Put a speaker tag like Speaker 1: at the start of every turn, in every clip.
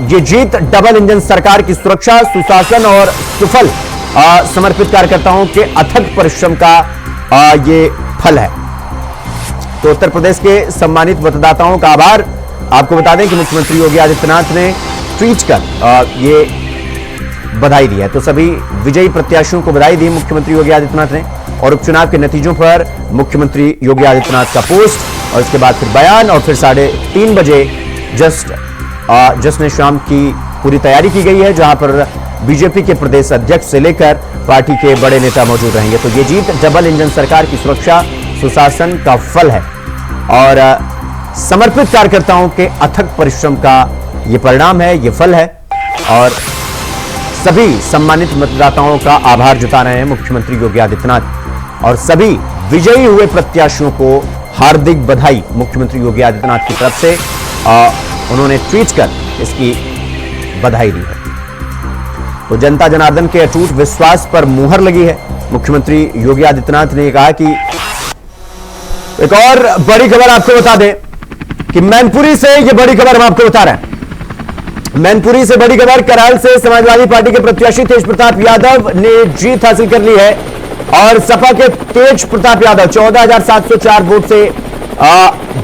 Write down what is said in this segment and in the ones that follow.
Speaker 1: ये जीत double engine सरकार की सुरक्षा, सुशासन और सुफल समर्पित कार्यकर्ताओं के अथक परिश्रम का ये फल है। तो उत्तर प्रदेश के सम्मानित मतदाताओं का आभार। आपको बता दें कि मुख्यमंत्री योगी आदित्यनाथ ने ट्वीट कर ये बधाई दी है। तो सभी विजयी प्रत्याशियों को बधाई दी मुख्यमंत्री योगी आदित्यनाथ ने। और उपचुनाव के नतीजों पर मुख्यमंत्री योगी आदित्यनाथ का पोस्ट और इसके बाद फिर बयान और फिर 3:30 बजे जश्न शाम की पूरी तैयारी की गई है, जहां पर बीजेपी के प्रदेश अध्यक्ष से लेकर पार्टी के बड़े नेता मौजूद रहेंगे। तो ये जीत डबल इंजन सरकार की सुरक्षा, सुशासन का फल है और समर्पित कार्यकर्ताओं के अथक परिश्रम का ये परिणाम है, ये फल है। और सभी सम्मानित मतदाताओं का आभार जता रहे हैं मुख्यमंत्री योगी आदित्यनाथ और सभी विजयी हुए प्रत्याशियों को हार्दिक बधाई मुख्यमंत्री योगी आदित्यनाथ की तरफ से उन्होंने ट्वीट कर इसकी बधाई दी है। तो जनता जनार्दन के अटूट विश्वास पर मुहर लगी है। मुख्यमंत्री योगी आदित्यनाथ ने कहा कि एक और बड़ी खबर आपको बता दें कि मैनपुरी से ये बड़ी खबर हम आपको बता रहे हैं। मैनपुरी से बड़ी खबर, कराल से समाजवादी पार्टी के प्रत्याशी तेज प्रताप यादव ने जीत हासिल कर ली है और सपा के तेज प्रताप यादव 14,704 वोट से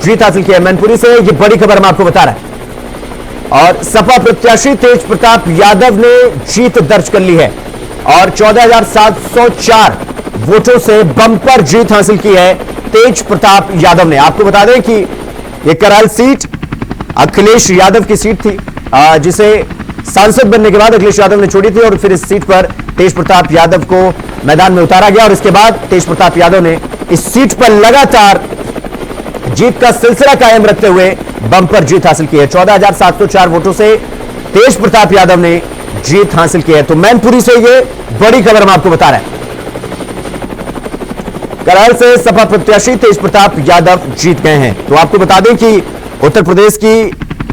Speaker 1: जीत हासिल की है। मैनपुरी से ये बड़ी खबर हम आपको बता रहे हैं और सपा प्रत्याशी तेज प्रताप यादव ने जीत दर्ज कर ली है और 14,704 वोटों से बंपर जीत हासिल की है तेज प्रताप यादव ने। आपको बता दें कि यह कराल सीट अखिलेश यादव की सीट थी, जिसे सांसद बनने के बाद अखिलेश यादव ने छोड़ी थी और फिर इस सीट पर तेज प्रताप यादव को मैदान में उतारा गया और इसके बाद तेज प्रताप यादव ने इस सीट पर लगातार जीत का सिलसिला कायम रखते हुए बंपर जीत हासिल की है। 14,704 वोटों से तेज प्रताप यादव ने जीत हासिल की है। तो मैनपुरी से ये बड़ी खबर हम आपको बता रहे हैं। कराल से सपा प्रत्याशी तेज प्रताप यादव जीत गए हैं। तो आपको बता दें कि उत्तर प्रदेश की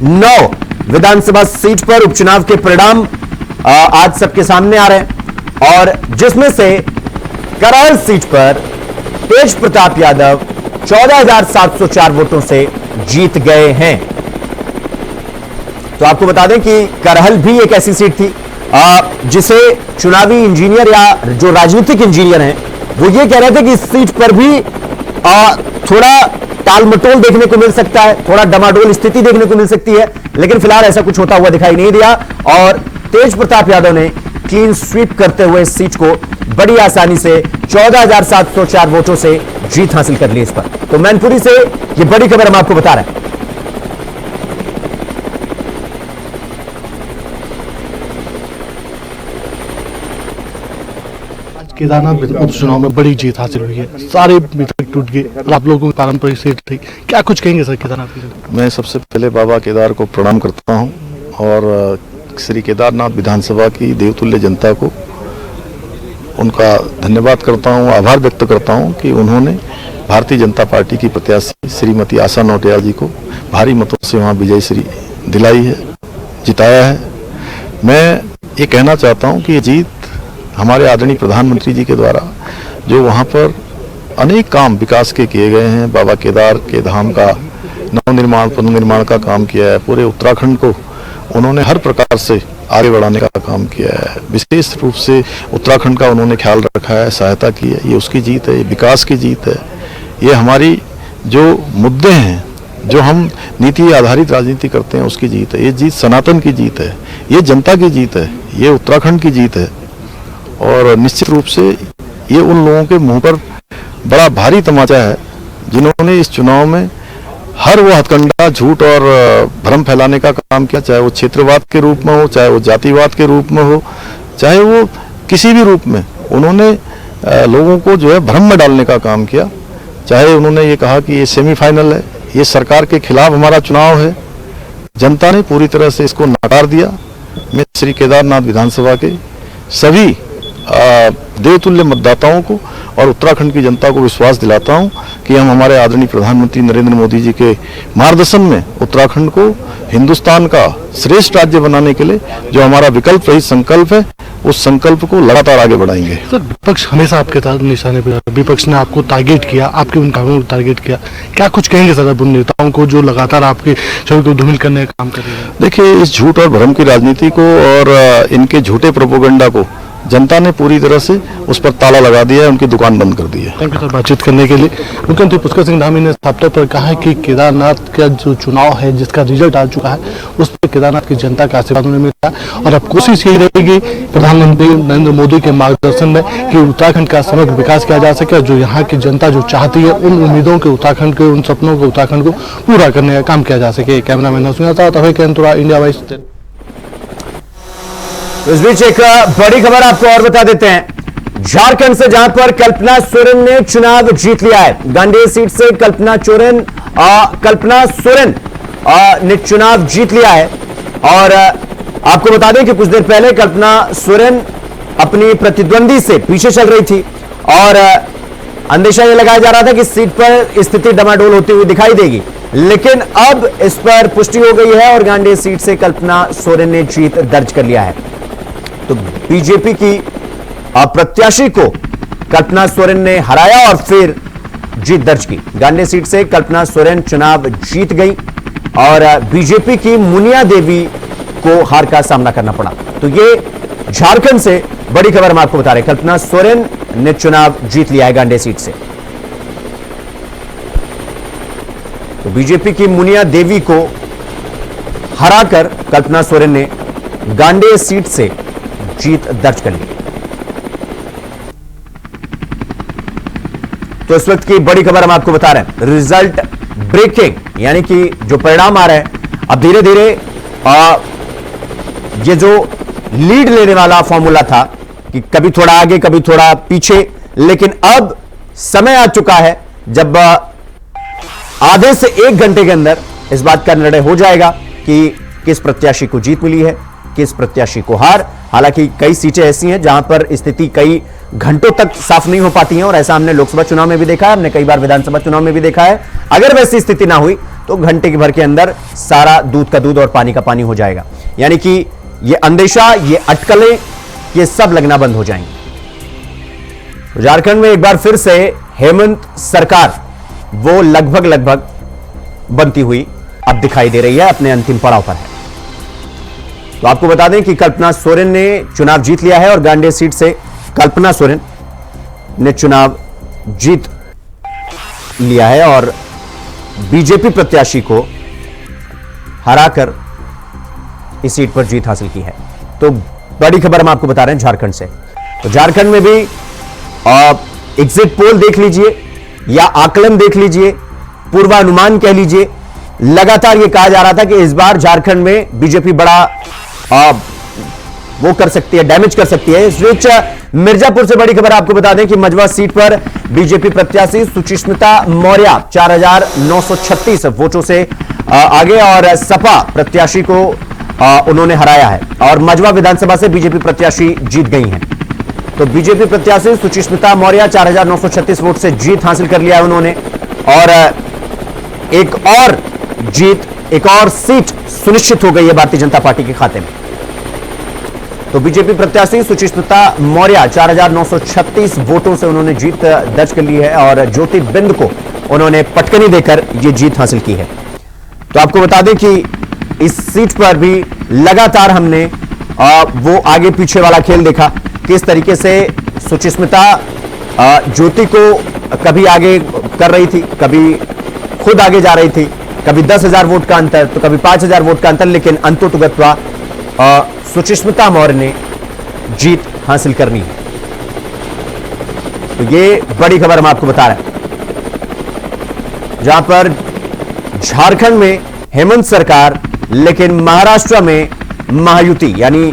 Speaker 1: 9 विधानसभा सीट पर उपचुनाव के परिणाम आज सबके सामने आ रहे हैं और जिसमें से कराल सीट पर तेज प्रताप यादव 14,704 वोटों से जीत गए हैं। तो आपको बता दें कि करहल भी एक ऐसी सीट थी जिसे चुनावी इंजीनियर या जो राजनीतिक इंजीनियर हैं वो ये कह रहे थे कि इस सीट पर भी थोड़ा टालमटोल देखने को मिल सकता है, थोड़ा डमाडोल स्थिति देखने को मिल सकती है, लेकिन फिलहाल ऐसा कुछ होता हुआ दिखाई नहीं दिया और तेज प्रताप यादव ने क्लीन स्वीप करते हुए इस सीट को बड़ी आसानी से 14,704 वोटों से जीत हासिल कर ली इस पर। तो मैनपुरी से यह बड़ी खबर हम आपको बता रहे हैं।
Speaker 2: केदारनाथ उपचुनाव में बड़ी जीत हासिल हुई है, सारे मित्र टूट गए और आप लोगों की पारंपरिक सीट थी, क्या कुछ कहेंगे सर केदारनाथ की?
Speaker 3: मैं सबसे पहले बाबा केदार को प्रणाम करता हूं और श्री केदारनाथ विधानसभा की देवतुल्य जनता को उनका धन्यवाद करता हूं, आभार व्यक्त करता हूं कि उन्होंने भारतीय जनता पार्टी की प्रत्याशी श्रीमती आशा नौटियाल जी को भारी मतों से वहां विजय श्री दिलाई है, जिताया है। मैं ये कहना चाहता हूं कि ये जीत हमारे आदरणीय प्रधानमंत्री जी के द्वारा जो वहाँ पर अनेक काम विकास के किए गए हैं, बाबा केदार के धाम का नवनिर्माण पुनर्निर्माण का काम किया है, पूरे उत्तराखंड को उन्होंने हर प्रकार से आगे बढ़ाने का काम किया है, विशेष रूप से उत्तराखंड का उन्होंने ख्याल रखा है, सहायता की है। ये उसकी जीत है, ये विकास की जीत है। ये हमारी जो मुद्दे हैं, जो हम नीति आधारित राजनीति करते हैं, उसकी जीत है। ये जीत सनातन की जीत है, ये जनता की जीत है, ये उत्तराखंड की जीत है और निश्चित रूप से ये उन लोगों के मुंह पर बड़ा भारी तमाचा है जिन्होंने इस चुनाव में हर वो हथकंडा, झूठ और भ्रम फैलाने का काम किया, चाहे वो क्षेत्रवाद के रूप में हो, चाहे वो जातिवाद के रूप में हो, चाहे वो किसी भी रूप में उन्होंने लोगों को जो है भ्रम में डालने का काम किया। चाहे उन्होंने ये कहा कि ये सेमीफाइनल है, ये सरकार के खिलाफ हमारा चुनाव है, जनता ने पूरी तरह से इसको नकार दिया। मैं श्री केदारनाथ विधानसभा के सभी देवतुल्य मतदाताओं को और उत्तराखंड की जनता को विश्वास दिलाता हूं कि हम हमारे आदरणीय प्रधानमंत्री नरेंद्र मोदी जी के मार्गदर्शन में उत्तराखंड को हिंदुस्तान का श्रेष्ठ राज्य बनाने के लिए जो हमारा विकल्प रहित संकल्प है उस संकल्प को लगातार आगे बढ़ाएंगे।
Speaker 2: सर, विपक्ष हमेशा आपके साथ निशाने पे, विपक्ष ने आपको टारगेट किया, आपके उन कामों को टारगेट किया, क्या कुछ कहेंगे सर अब उन नेताओं को जो लगातार आपके छवि को धूमिल करने का काम कर रहे हैं?
Speaker 3: देखिए, इस झूठ और भ्रम की राजनीति को और इनके झूठे प्रोपोगंडा को जनता ने पूरी तरह से उस पर ताला लगा दिया है, उनकी दुकान बंद कर दी है।
Speaker 2: थैंक यू सर बातचीत करने के लिए। मुख्यमंत्री पुष्कर सिंह धामी ने साफ तौर पर कहा है कि केदारनाथ का जो चुनाव है, जिसका रिजल्ट आ चुका है, उस पर केदारनाथ की जनता का आशीर्वाद उन्हें मिलता है और अब कोशिश यही रहेगी प्रधानमंत्री नरेंद्र मोदी के मार्गदर्शन में कि उत्तराखंड का समग्र विकास किया जा सके और जो यहाँ की जनता जो चाहती है, उन उम्मीदों के उत्तराखंड के, उन सपनों को उत्तराखंड को पूरा करने का काम किया जा सके। Cameraman India vice.
Speaker 1: इस बीच एक बड़ी खबर आपको और बता देते हैं, झारखंड से जहां पर कल्पना सोरेन ने चुनाव जीत लिया है। गांडेय सीट से कल्पना सोरेन ने चुनाव जीत लिया है। और आपको बता दें कि कुछ देर पहले कल्पना सोरेन अपनी प्रतिद्वंदी से पीछे चल रही थी और अंदेशा यह लगाया जा रहा था कि सीट पर स्थिति डमाडोल होती हुई दिखाई देगी, लेकिन अब इस पर पुष्टि हो गई है और गांडेय सीट से कल्पना सोरेन ने जीत दर्ज कर लिया है। तो बीजेपी की प्रत्याशी को कल्पना सोरेन ने हराया और फिर जीत दर्ज की। गांडेय सीट से कल्पना सोरेन चुनाव जीत गई और बीजेपी की मुनिया देवी को हार का सामना करना पड़ा। तो ये झारखंड से बड़ी खबर हम आपको बता रहे हैं, कल्पना सोरेन ने चुनाव जीत लिया है गांडेय सीट से। तो बीजेपी की मुनिया देवी को हराकर कल्पना सोरेन ने गांडेय सीट से जीत दर्ज कर ली। तो इस वक्त की बड़ी खबर हम आपको बता रहे हैं, रिजल्ट ब्रेकिंग, यानी कि जो परिणाम आ रहे हैं अब धीरे धीरे ये जो लीड लेने वाला फॉर्मूला था कि कभी थोड़ा आगे कभी थोड़ा पीछे, लेकिन अब समय आ चुका है जब आधे से 1 घंटे के अंदर इस बात का निर्णय हो जाएगा कि किस प्रत्याशी को जीत मिली है, किस प्रत्याशी को हार। हालांकि कई सीटें ऐसी हैं जहां पर स्थिति कई घंटों तक साफ नहीं हो पाती है और ऐसा हमने लोकसभा चुनाव में भी देखा है, हमने कई बार विधानसभा चुनाव में भी देखा है। अगर वैसी स्थिति ना हुई तो घंटे के भर के अंदर सारा दूध का दूध और पानी का पानी हो जाएगा, यानी कि ये अंदेशा, ये अटकलें, ये सब लगना बंद हो जाएंगे। झारखंड में एक बार फिर से हेमंत सरकार वो लगभग बनती हुई अब दिखाई दे रही है, अपने अंतिम पड़ाव पर है। तो आपको बता दें कि कल्पना सोरेन ने चुनाव जीत लिया है और गांडेय सीट से कल्पना सोरेन ने चुनाव जीत लिया है और बीजेपी प्रत्याशी को हराकर इस सीट पर जीत हासिल की है। तो बड़ी खबर हम आपको बता रहे हैं झारखंड से। तो झारखंड में भी एग्जिट पोल देख लीजिए या आकलन देख लीजिए, पूर्वानुमान कह लीजिए, लगातार यह कहा जा रहा था कि इस बार झारखंड में बीजेपी बड़ा वो कर सकती है, डैमेज कर सकती है। इस बीच मिर्जापुर से बड़ी खबर आपको बता दें कि मझवा सीट पर बीजेपी प्रत्याशी सुचिस्मिता मौर्य 4936 वोटों से आगे और सपा प्रत्याशी को उन्होंने हराया है और मझवा विधानसभा से बीजेपी प्रत्याशी जीत गई हैं। तो बीजेपी प्रत्याशी सुचिस्मिता मौर्य 4936 वोट से जीत हासिल कर लिया है उन्होंने और एक और सीट सुनिश्चित हो गई है भारतीय जनता पार्टी के खाते में। तो बीजेपी प्रत्याशी सुचिस्मिता मौर्य 4936 वोटों से उन्होंने जीत दर्ज कर ली है और ज्योति बिंद को उन्होंने पटकनी देकर यह जीत हासिल की है। तो आपको बता दें कि इस सीट पर भी लगातार हमने वो आगे पीछे वाला खेल देखा, किस तरीके से सुचिस्मिता ज्योति को कभी आगे कर रही थी, कभी खुद आगे जा रही थी, कभी 10,000 वोट का अंतर तो कभी 5,000 वोट का अंतर, लेकिन अंततोगत्वा सुचिस्मिता मौर्य ने जीत हासिल करनी है। तो ये बड़ी खबर हम आपको बता रहे हैं, जहां पर झारखंड में हेमंत सरकार, लेकिन महाराष्ट्र में महायुति यानी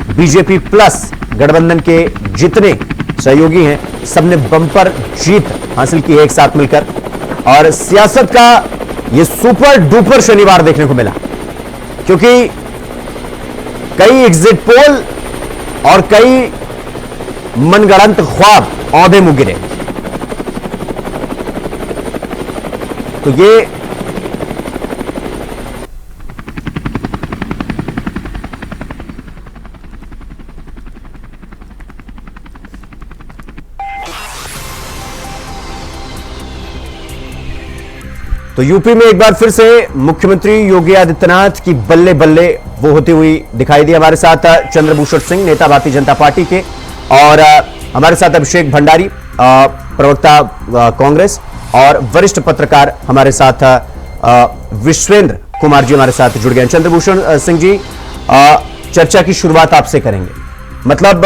Speaker 1: बीजेपी प्लस गठबंधन के जितने सहयोगी हैं सबने बम्पर जीत हासिल की है एक साथ मिलकर। और सियासत का ये सुपर डुपर शनिवार देखने को मिला, क्योंकि कई एग्जिट पोल और कई मनगढ़ंत ख्वाब औंधे मुंह गिरे। तो ये तो यूपी में एक बार फिर से मुख्यमंत्री योगी आदित्यनाथ की बल्ले बल्ले वो होती हुई दिखाई दी। हमारे साथ चंद्रभूषण सिंह, नेता भारतीय जनता पार्टी के, और हमारे साथ अभिषेक भंडारी, प्रवक्ता कांग्रेस, और वरिष्ठ पत्रकार हमारे साथ विश्वेंद्र कुमार जी हमारे साथ जुड़ गए। चंद्रभूषण सिंह जी, चर्चा की शुरुआत आपसे करेंगे। मतलब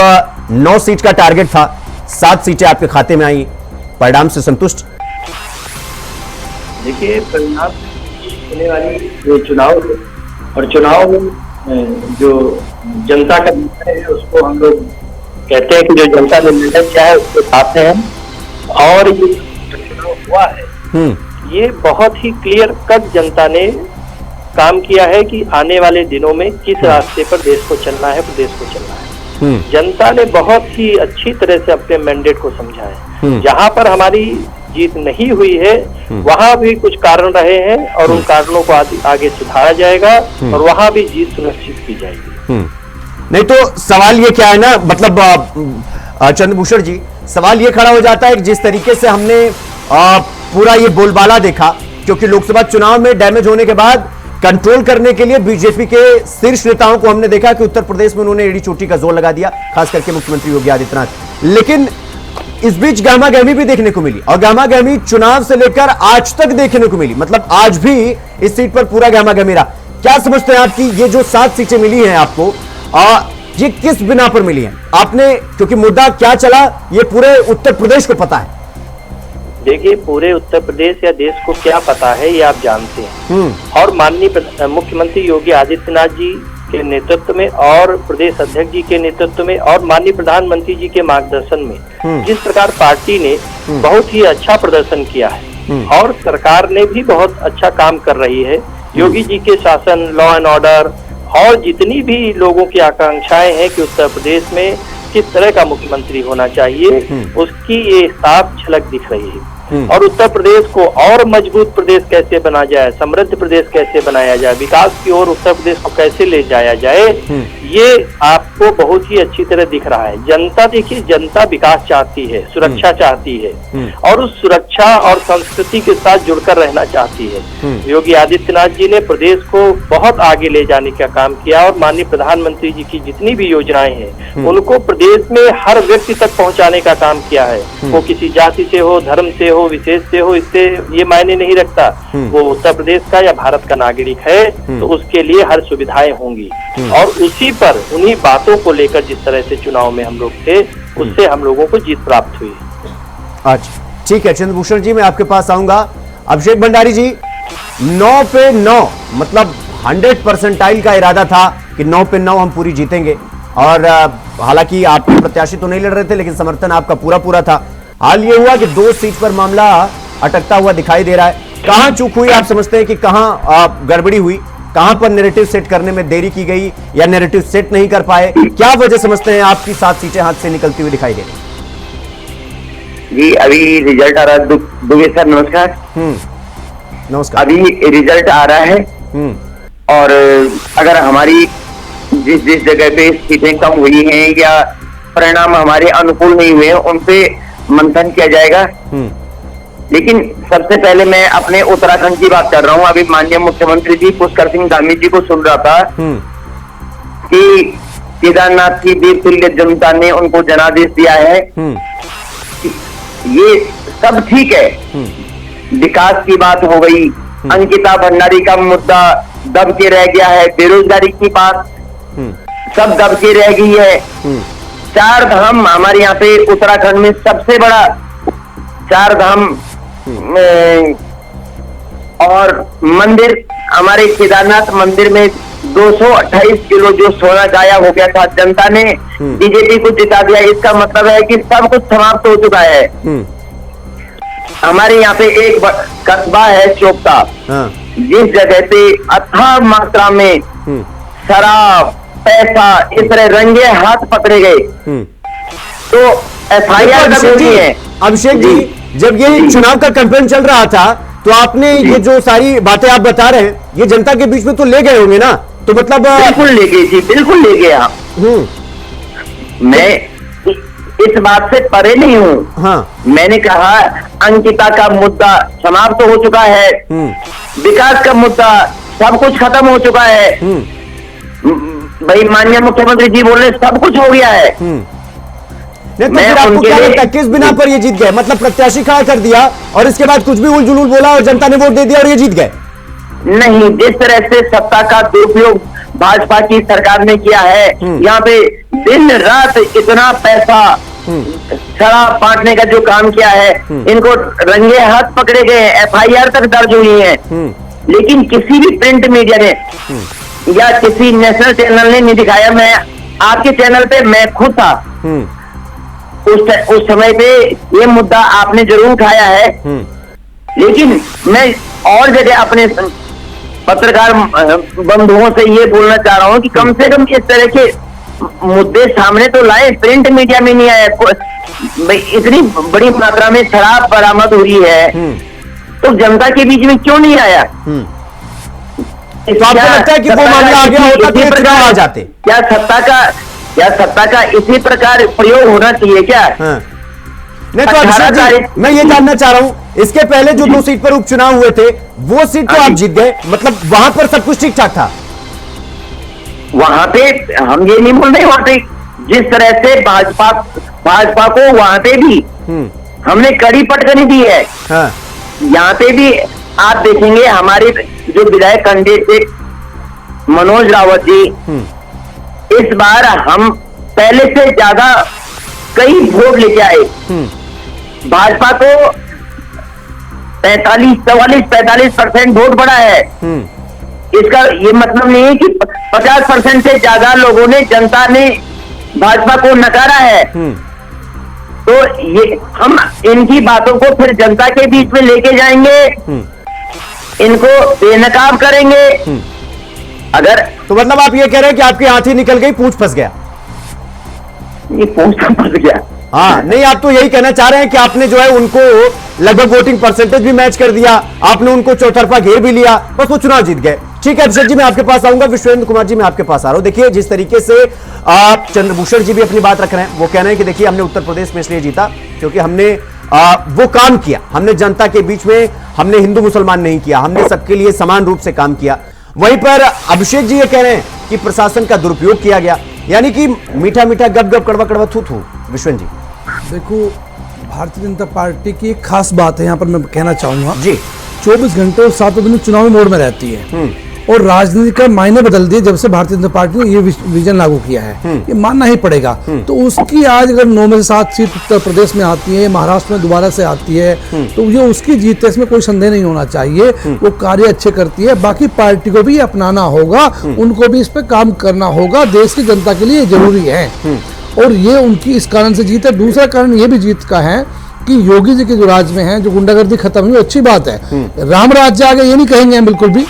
Speaker 1: 9 सीट का टारगेट था, 7 सीटें आपके खाते में आई, परिणाम से संतुष्ट?
Speaker 4: देखिए, परिणाम होने वाली जो चुनाव है, और चुनाव में जो जनता का निर्णय है उसको हम लोग कहते हैं कि जो जनता ने निर्णय किया है उसके साथ हैं। और ये चुनाव हुआ है, ये बहुत ही क्लियर कट जनता ने काम किया है कि आने वाले दिनों में किस रास्ते पर देश को चलना है, प्रदेश को चलना है। जनता ने बहुत ही अच्छी तरह से अपने मैंडेट को समझा है। जहां पर हमारी जीत नहीं हुई है वहां भी कुछ कारण रहे हैं और उन कारणों को आगे सुधारा जाएगा और वहां भी जीत सुनिश्चित की जाएगी।
Speaker 1: नहीं तो सवाल ये क्या है ना, मतलब चंद्रभूषण जी, सवाल ये खड़ा हो जाता है कि जिस तरीके से हमने पूरा ये बोलबाला देखा, क्योंकि लोकसभा चुनाव में डैमेज होने के बाद कंट्रोल करने के लिए बीजेपी के शीर्ष नेताओं को हमने देखा कि उत्तर प्रदेश में उन्होंने एड़ी चोटी का जोर लगा दिया, खास करके मुख्यमंत्री योगी आदित्यनाथ। लेकिन इस बीच गामा गहमी भी देखने को मिली, और गामा गहमी चुनाव से लेकर आज तक देखने को मिली। मतलब आज भी इस सीट पर पूरा गामा गहमी रहा। क्या समझते हैं आपकी ये जो 7 सीटें मिली हैं आपको, ये किस बिना पर मिली हैं आपने? क्योंकि मुद्दा क्या चला ये पूरे उत्तर प्रदेश को पता है।
Speaker 4: देखिए, पूरे उत्तर प्रदेश या देश को क्या पता है ये आप जानते हैं। और माननीय मुख्यमंत्री योगी आदित्यनाथ जी के नेतृत्व में और प्रदेश अध्यक्ष जी के नेतृत्व में और माननीय प्रधानमंत्री जी के मार्गदर्शन में जिस प्रकार पार्टी ने बहुत ही अच्छा प्रदर्शन किया है और सरकार ने भी बहुत अच्छा काम कर रही है। योगी जी के शासन, लॉ एंड ऑर्डर और जितनी भी लोगों की आकांक्षाएं हैं कि उत्तर प्रदेश में किस तरह का मुख्यमंत्री होना चाहिए, उसकी ये साफ झलक दिख रही है। और उत्तर प्रदेश को और मजबूत प्रदेश कैसे बना जाए, समृद्ध प्रदेश कैसे बनाया जाए, विकास की ओर उत्तर प्रदेश को कैसे ले जाया जाए, ये आपको बहुत ही अच्छी तरह दिख रहा है। जनता, देखिए, जनता विकास चाहती है, सुरक्षा चाहती है और उस सुरक्षा और संस्कृति के साथ जुड़कर रहना चाहती है। योगी आदित्यनाथ जी ने प्रदेश को बहुत आगे ले जाने का काम किया और माननीय प्रधानमंत्री जी की जितनी भी योजनाएं हैं उनको प्रदेश में हर व्यक्ति तक पहुंचाने का काम किया है। वो किसी जाति से हो, धर्म से हो, विशेष से हो, इससे ये मायने नहीं रखता। वो उत्तर प्रदेश का या भारत का नागरिक है तो उसके लिए हर सुविधाएं होंगी। और उसी पर उन्हीं बातों को लेकर जिस तरह से चुनाव में हम लोग थे उससे हम लोगों को जीत प्राप्त हुई।
Speaker 1: अच्छा, ठीक है चंद्रभूषण जी, मैं आपके पास आऊंगा। अभिषेक भंडारी जी, 9 पे 9 मतलब 100% का इरादा था कि 9 पे 9 हम पूरी जीतेंगे। और हालांकि आप प्रत्याशी तो नहीं लड़ रहे थे लेकिन समर्थन आपका पूरा था। हाल ये हुआ कि 2 सीट पर मामला अटकता हुआ दिखाई दे रहा है। कहां चूक हुई आप समझते हैं कि कहां गड़बड़ी हुई, कहां पर नैरेटिव सेट करने में देरी की गई या नैरेटिव सेट नहीं कर पाए? क्या वजह समझते हैं आपकी 7 सीटें हाथ से निकलती हुई दिखाई दे रही?
Speaker 5: जी, अभी रिजल्ट आ रहा है। दुबे सर नमस्कार।
Speaker 1: नमस्कार।
Speaker 5: अभी रिजल्ट आ रहा है और अगर हमारी जिस जगह पे सीटें कम हुई हैं या परिणाम हमारे अनुकूल नहीं हुए हैं उन पे मंथन किया जाएगा। लेकिन सबसे पहले मैं अपने उत्तराखंड की बात कर रहा हूँ। अभी माननीय मुख्यमंत्री जी पुष्कर सिंह धामी जी को सुन रहा था कि केदारनाथ की देवतुल्य जनता ने उनको जनादेश दिया है। ये सब ठीक है, विकास की बात हो गई, अंकिता भंडारी का मुद्दा दब के रह गया है, बेरोजगारी की बात सब दब के रह गई है। 4 धाम हमारे यहाँ पे उत्तराखंड में सबसे बड़ा 4 धाम और मंदिर, हमारे केदारनाथ मंदिर में 228 किलो जो सोना गायब हो गया था, जनता ने बीजेपी को जिता दिया। इसका मतलब है कि सब कुछ समाप्त हो चुका है। हमारे यहाँ पे एक कस्बा है चोपता, जिस जगह पे अथाह मात्रा में शराब, पैसा इस तरह रंगे हाथ पकड़े गए तो FIR है।
Speaker 1: अभिषेक जी, जब ये चुनाव का कैंपेन चल रहा था तो आपने ये जो सारी बातें आप बता रहे हैं ये जनता के बीच में तो ले गए होंगे ना? तो मतलब
Speaker 5: बिल्कुल ले गए जी, बिल्कुल ले गए आप। मैं इस बात से परे नहीं हूँ।
Speaker 1: हाँ।
Speaker 5: मैंने कहा अंकिता का मुद्दा समाप्त हो चुका है, विकास का मुद्दा सब कुछ खत्म हो चुका है, भाई माननीय मुख्यमंत्री जी बोल रहे सब कुछ हो गया है।
Speaker 1: नहीं, तो फिर आपको क्या लगता है किस बिना पर ये जीत गए? मतलब प्रत्याशी खड़ा कर दिया और इसके बाद कुछ भी उलझुल बोला और जनता ने वोट दे दिया और ये जीत गए?
Speaker 5: नहीं, जिस तरह से सत्ता का दुरुपयोग भाजपा की सरकार ने किया है, यहाँ पे दिन रात इतना पैसा शराब बांटने का जो काम किया है, इनको रंगे हाथ पकड़े गए, FIR तक दर्ज हुई है, लेकिन किसी भी प्रिंट मीडिया ने या किसी नेशनल चैनल ने नहीं दिखाया। मैं आपके चैनल पे मैं खुद था, उस समय पे ये मुद्दा आपने जरूर उठाया है, लेकिन मैं और जगह अपने पत्रकार बंधुओं से ये बोलना चाह रहा हूँ कि कम से कम इस तरह के मुद्दे सामने तो लाए। प्रिंट मीडिया में नहीं आया। भाई इतनी बड़ी मात्रा में शराब बरामद हुई है, तो जनता के बीच में क्यों नहीं आया?
Speaker 1: तो आपको लगता है कि वो मामला आ गया होता तो ये चुनाव आ जाते?
Speaker 5: क्या सत्ता का इसी प्रकार प्रयोग होना चाहिए क्या?
Speaker 1: हाँ। नहीं तो अभिषेक जी, मैं ये जानना चाह रहा हूं, इसके पहले जो 2 सीट पर उपचुनाव हुए थे वो सीट तो आप जीत गए, मतलब वहां पर सब कुछ ठीक ठाक था?
Speaker 5: वहां पे हम ये नहीं बोल रहे, वहां पे जिस तरह से भाजपा को वहां पे भी हमने कड़ी पटकनी दी है।
Speaker 1: हाँ।
Speaker 5: यहाँ पे भी आप देखेंगे हमारे जो विधायक कैंडिडेट मनोज रावत जी, इस बार हम पहले से ज्यादा कई वोट लेके आए। भाजपा को 45% वोट बढ़ा है। इसका ये मतलब नहीं है कि 50% से ज्यादा लोगों ने, जनता ने भाजपा को नकारा है। तो ये हम इनकी बातों को फिर जनता के बीच में लेके जाएंगे, इनको बेनकाब करेंगे। अगर
Speaker 1: तो मतलब आप ये कह रहे हैं कि आपकी हाथी निकल गई, पूंछ फंस गया?
Speaker 5: ये पूंछ फंस गया।
Speaker 1: हाँ, नहीं आप तो यही कहना चाह रहे हैं कि आपने जो है उनको लगभग वोटिंग परसेंटेज भी मैच कर दिया, आपने उनको चौतरफा घेर भी लिया, बस वो चुनाव जीत गए। ठीक है अभिषेक जी, मैं आपके पास आऊंगा। विश्वेंद्र कुमार जी, मैं आपके पास आ रहा हूं। देखिए जिस तरीके से चंद्रभूषण जी भी अपनी बात रख रहे हैं, वो कह रहे हैं कि देखिए हमने उत्तर प्रदेश में इसलिए जीता क्योंकि हमने वो काम किया, हमने जनता के बीच में, हमने हिंदू मुसलमान नहीं किया, हमने सबके लिए समान रूप से काम किया। वहीं पर अभिषेक जी ये कह रहे हैं कि प्रशासन का दुरुपयोग किया गया, यानी कि मीठा मीठा गप गप कड़वा कड़वा थू थू। विश्वेंद्र जी,
Speaker 6: देखो भारतीय जनता पार्टी की एक खास बात है यहाँ पर मैं कहना चाहूंगा
Speaker 1: जी,
Speaker 6: 24 घंटे और 7 दिन चुनावी मोड में रहती है और राजनीति का मायने बदल दिए जब से भारतीय जनता पार्टी ने ये विजन लागू किया है, ये मानना ही पड़ेगा। तो उसकी आज अगर 9 में से 7 सीट उत्तर प्रदेश में आती है, महाराष्ट्र में दोबारा से आती है, तो ये उसकी जीत है, इसमें कोई संदेह नहीं होना चाहिए। वो कार्य अच्छे करती है, बाकी पार्टी को भी अपनाना होगा, उनको भी इस पर काम करना होगा, देश की जनता के लिए जरूरी है और ये उनकी इस कारण से जीत है। दूसरा कारण ये भी जीत का है कि योगी जी के जो राज में है, जो गुंडागर्दी खत्म हुई, अच्छी बात है। राम राज्य आ गया ये नहीं कहेंगे हम बिल्कुल भी,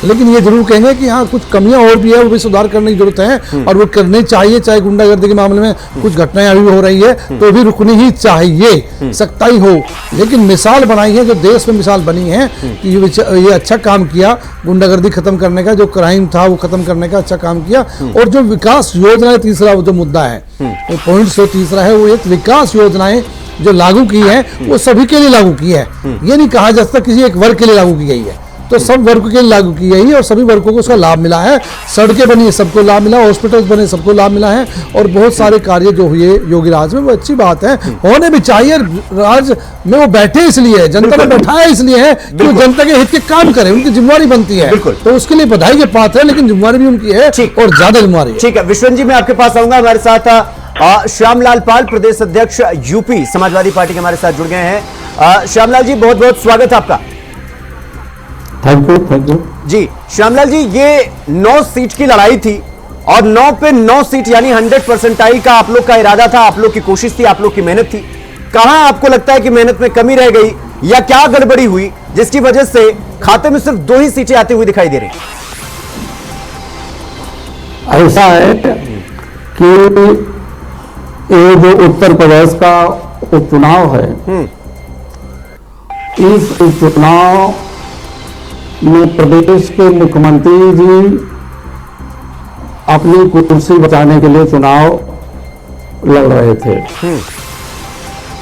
Speaker 6: लेकिन ये जरूर कहेंगे कि हाँ कुछ कमियां और भी है, वो भी सुधार करने की जरूरत है और वो करने चाहिए। चाहे गुंडागर्दी के मामले में कुछ घटनाएं अभी हो रही है तो भी रुकनी ही चाहिए, सख्ताई हो। लेकिन मिसाल बनाई है, जो देश में मिसाल बनी है कि ये अच्छा काम किया, गुंडागर्दी खत्म करने का, जो क्राइम था वो खत्म करने का अच्छा काम किया। और जो विकास योजना तीसरा जो मुद्दा है, पॉइंट जो तीसरा है, वो एक विकास योजनाएं जो लागू की है वो सभी के लिए लागू की है। ये नहीं कहा जा सकता किसी एक वर्ग के लिए लागू की गई है, तो सब वर्ग के लिए लागू की गई है और सभी वर्गों को उसका लाभ मिला है। सड़कें बनी है, सबको लाभ मिला, हॉस्पिटल्स बने, सबको लाभ मिला है और बहुत सारे कार्य जो हुए योगी राज में वो अच्छी बात है, होने भी चाहिए। राज में वो बैठे इसलिए, जनता ने बैठाया इसलिए है कि वो जनता के हित के काम करें, उनकी जिम्मेवारी बनती है, तो उसके लिए बधाई के पात्र है, लेकिन जिम्मेवारी भी उनकी है और ज्यादा जिम्मेवारी है।
Speaker 1: ठीक है विश्वेंद्र जी, मैं आपके पास आऊंगा। हमारे साथ श्यामलाल पाल, प्रदेश अध्यक्ष यूपी समाजवादी पार्टी के हमारे साथ जुड़ गए हैं। श्यामलाल जी, बहुत बहुत स्वागत है आपका।
Speaker 7: थैंक यू
Speaker 1: जी। श्यामलाल जी, ये 9 सीट की लड़ाई थी और 9 पे 9 सीट यानी 100% का आप लोग का इरादा था, आप लोग की कोशिश थी, आप लोग की मेहनत थी। कहां आपको लगता है कि मेहनत में कमी रह गई या क्या गड़बड़ी हुई जिसकी वजह से खाते में सिर्फ 2 ही सीटें आती हुई दिखाई दे रही?
Speaker 7: ऐसा है कि ये जो उत्तर प्रदेश का उपचुनाव है, इस उपचुनाव में प्रदेश के मुख्यमंत्री जी अपनी कुर्सी बचाने के लिए चुनाव लड़ रहे थे।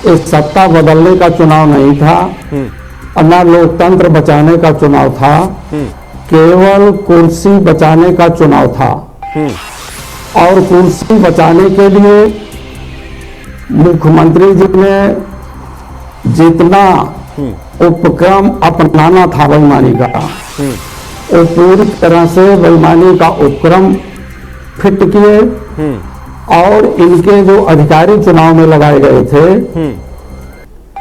Speaker 7: इस सत्ता बदलने का चुनाव नहीं था और न लोकतंत्र बचाने का चुनाव था, केवल कुर्सी बचाने का चुनाव था। और कुर्सी बचाने के लिए मुख्यमंत्री जी ने जितना उपक्रम अपनाना था बेईमानी का, वो पूरी तरह से बेईमानी का उपक्रम फिट किए और इनके जो अधिकारी चुनाव में लगाए गए थे,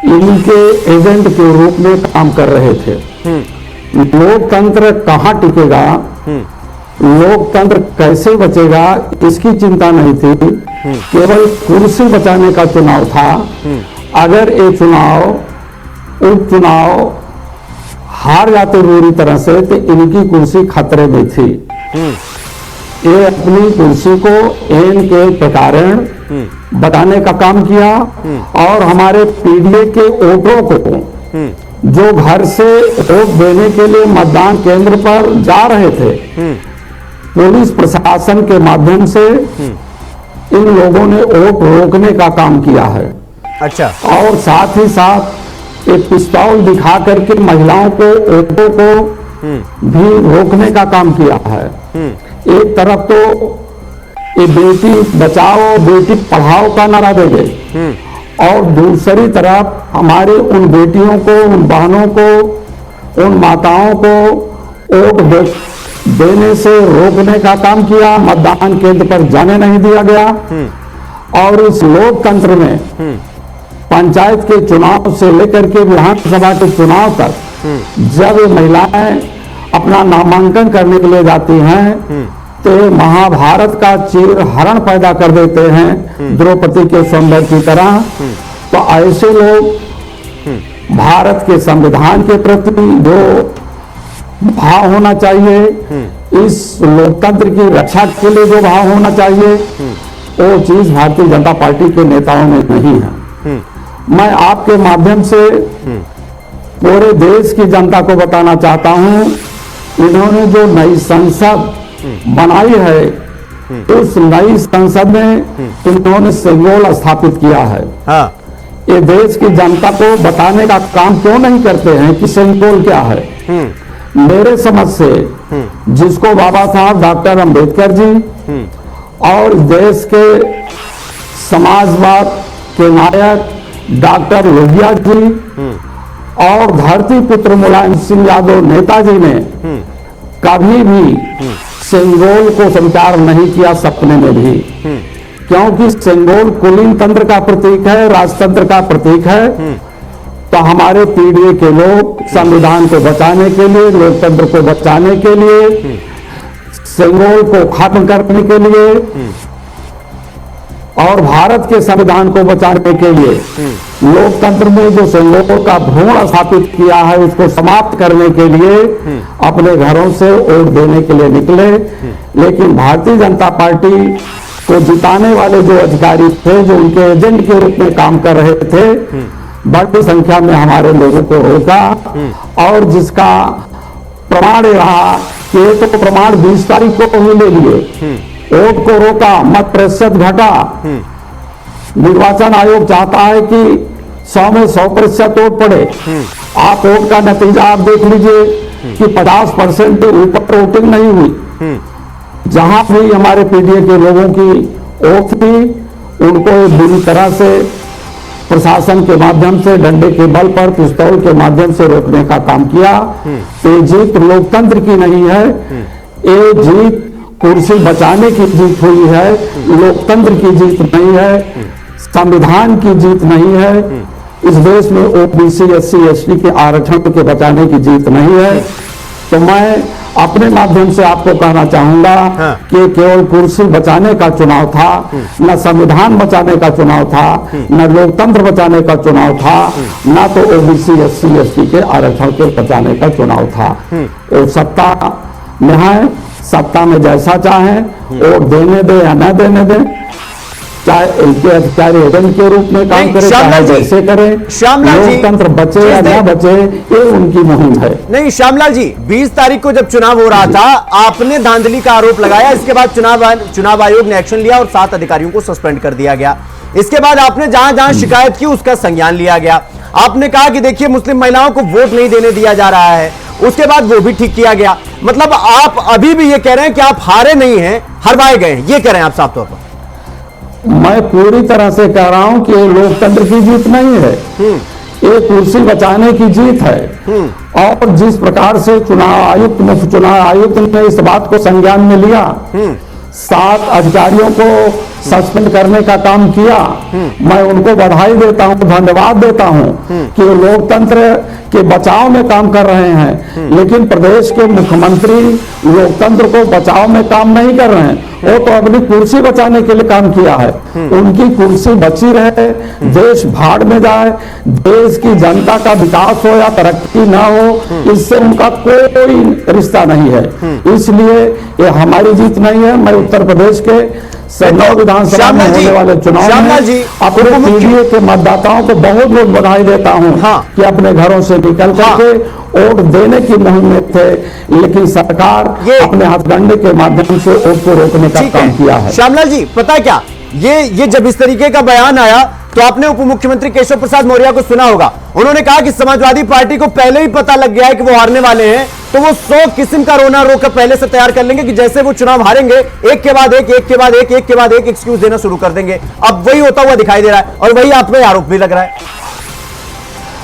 Speaker 7: इनके एजेंट के रूप में काम कर रहे थे। लोकतंत्र कहाँ टिकेगा, लोकतंत्र कैसे बचेगा, इसकी चिंता नहीं थी, केवल कुर्सी बचाने का चुनाव था। अगर ये उपचुनाव हार जाते बुरी तरह से तो इनकी कुर्सी खतरे में थी। ये अपनी कुर्सी को एन के कारण बताने का काम किया और हमारे पीडीए के वोटरों को जो घर से वोट देने के लिए मतदान केंद्र पर जा रहे थे, पुलिस प्रशासन के माध्यम से इन लोगों ने वोट रोकने का काम किया है।
Speaker 1: अच्छा।
Speaker 7: और साथ ही साथ एक पिस्तौल दिखा करके महिलाओं को, वोटों को भी रोकने का काम किया है। एक तरफ तो ये बेटी बचाओ बेटी पढ़ाओ का नारा दे गए और दूसरी तरफ हमारे उन बेटियों को, उन बहनों को, उन माताओं को वोट देने से रोकने का काम किया, मतदान केंद्र पर जाने नहीं दिया गया। और इस लोकतंत्र में पंचायत के चुनाव से लेकर के विधानसभा के चुनाव तक जब ये महिलाएं अपना नामांकन करने के लिए जाती हैं तो महाभारत का चीरहरण पैदा कर देते हैं द्रौपदी के स्वयंवर की तरह। तो ऐसे लोग भारत के संविधान के प्रति जो भाव होना चाहिए, इस लोकतंत्र की रक्षा के लिए जो भाव होना चाहिए, वो चीज भारतीय जनता पार्टी के नेताओं में नहीं है। मैं आपके माध्यम से पूरे देश की जनता को बताना चाहता हूं, इन्होंने जो नई संसद बनाई है, उस नई संसद में इन्होंने सिंबल स्थापित किया है।
Speaker 1: हाँ।
Speaker 7: ये देश की जनता को बताने का काम क्यों नहीं करते हैं कि सिंबल क्या है? मेरे समझ से जिसको बाबा साहब डॉक्टर अंबेडकर जी और देश के समाजवाद के नायक डॉक्टर लोहिया जी और धरती पुत्र मुलायम सिंह यादव नेताजी ने कभी भी सिंगोल को स्वीकार नहीं किया, सपने में भी, क्योंकि सिंगोल कुलीन तंत्र का प्रतीक है, राजतंत्र का प्रतीक है। तो हमारे पीडीए के लोग संविधान को बचाने के लिए, लोकतंत्र को बचाने के लिए, सिंगोल को खत्म करने के लिए और भारत के संविधान को बचाने के लिए लोकतंत्र में जो सिंगोल का भ्रूण स्थापित किया है, उसको समाप्त करने के लिए अपने घरों से वोट देने के लिए निकले। लेकिन भारतीय जनता पार्टी को जिताने वाले जो अधिकारी थे, जो उनके एजेंट के रूप में काम कर रहे थे, बड़ी संख्या में हमारे लोगों को रोका और जिसका प्रमाण रहा कि तो प्रमाण 20 तारीख को ही ले लिए, वोट को रोका, मत प्रतिशत घटा। निर्वाचन आयोग चाहता है कि 100 में 100% वोट पड़े। आप वोट का नतीजा आप देख लीजिए कि 50% के ऊपर वोटिंग नहीं हुई। जहां भी हमारे पीडीए के लोगों की वोट थी, उनको बुरी तरह से प्रशासन के माध्यम से, डंडे के बल पर, पिस्तौल के माध्यम से रोकने का काम किया। ये जीत लोकतंत्र की नहीं है, ये जीत कुर्सी बचाने की जीत हुई है, लोकतंत्र की जीत नहीं है, संविधान की जीत नहीं है। इस देश में ओबीसी, एससी, एसटी के आरक्षण के बचाने की जीत नहीं है। तो मैं अपने माध्यम से आपको कहना चाहूंगा कि केवल कुर्सी बचाने का चुनाव था, न संविधान बचाने का चुनाव था, न लोकतंत्र बचाने का चुनाव था, न तो ओबीसी, एससी, एसटी के आरक्षण के बचाने का चुनाव था। और सत्ता में है, सत्ता में जैसा चाहे वोट देने दे या न देने दे, चाहे इनके अधिकारी एजेंट के रूप में काम करे, चाहे जैसे करे, लोकतंत्र बचे या न बचे, ये उनकी मुहिम है।
Speaker 1: नहीं श्यामलाल जी, 20 तारीख को जब चुनाव हो रहा था, आपने धांधली का आरोप लगाया, इसके बाद चुनाव आयोग ने एक्शन लिया और 7 अधिकारियों को सस्पेंड कर दिया गया। इसके बाद आपने जहां जहां शिकायत की उसका संज्ञान लिया गया। आपने कहा कि देखिए मुस्लिम महिलाओं को वोट नहीं देने दिया जा रहा है, उसके बाद वो भी ठीक किया गया। मतलब आप अभी भी ये कह रहे हैं कि आप हारे नहीं हैं, हरवाए गए हैं, ये कह रहे हैं आप साफ तौर पर।
Speaker 7: मैं पूरी तरह से कह रहा हूं कि ये लोकतंत्र की जीत नहीं है, ये कुर्सी बचाने की जीत है। और जिस प्रकार से चुनाव आयुक्त, मुख्य चुनाव आयुक्त ने इस बात को संज्ञान में लिया, 7 अधिकारियों को सस्पेंड करने का काम किया, मैं उनको बधाई देता हूं, धन्यवाद देता हूं कि वो लोकतंत्र के बचाव में काम कर रहे हैं। लेकिन प्रदेश के मुख्यमंत्री लोकतंत्र को बचाव में काम नहीं कर रहे हैं, वो तो अपनी कुर्सी बचाने के लिए काम किया है। उनकी कुर्सी बची रहे, देश भाड़ में जाए, देश की जनता का विकास हो या तरक्की ना हो, इससे उनका कोई रिश्ता नहीं है। इसलिए ये हमारी जीत नहीं है। मैं उत्तर प्रदेश के 9 विधानसभा में होने वाले चुनाव में अपने पीढ़ी के मतदाताओं को बहुत बहुत बधाई देता हूं कि अपने घरों से निकल करके वोट देने की मुहिम में थे, लेकिन सरकार अपने हथकंडे के माध्यम से वोट को रोकने का काम किया है।
Speaker 1: श्यामलाल जी, पता है क्या, ये जब इस तरीके का बयान आया तो आपने उप मुख्यमंत्री केशव प्रसाद मौर्य को सुना होगा। उन्होंने कहा कि समाजवादी पार्टी को पहले ही पता लग गया है कि वो हारने वाले हैं, तो वो 100 किस्म का रोना रोकर पहले से तैयार कर लेंगे कि जैसे वो चुनाव हारेंगे एक के बाद एक एक्सक्यूज देना शुरू कर देंगे। अब वही होता हुआ दिखाई दे रहा है और वही आप पे आरोप भी लग रहा है।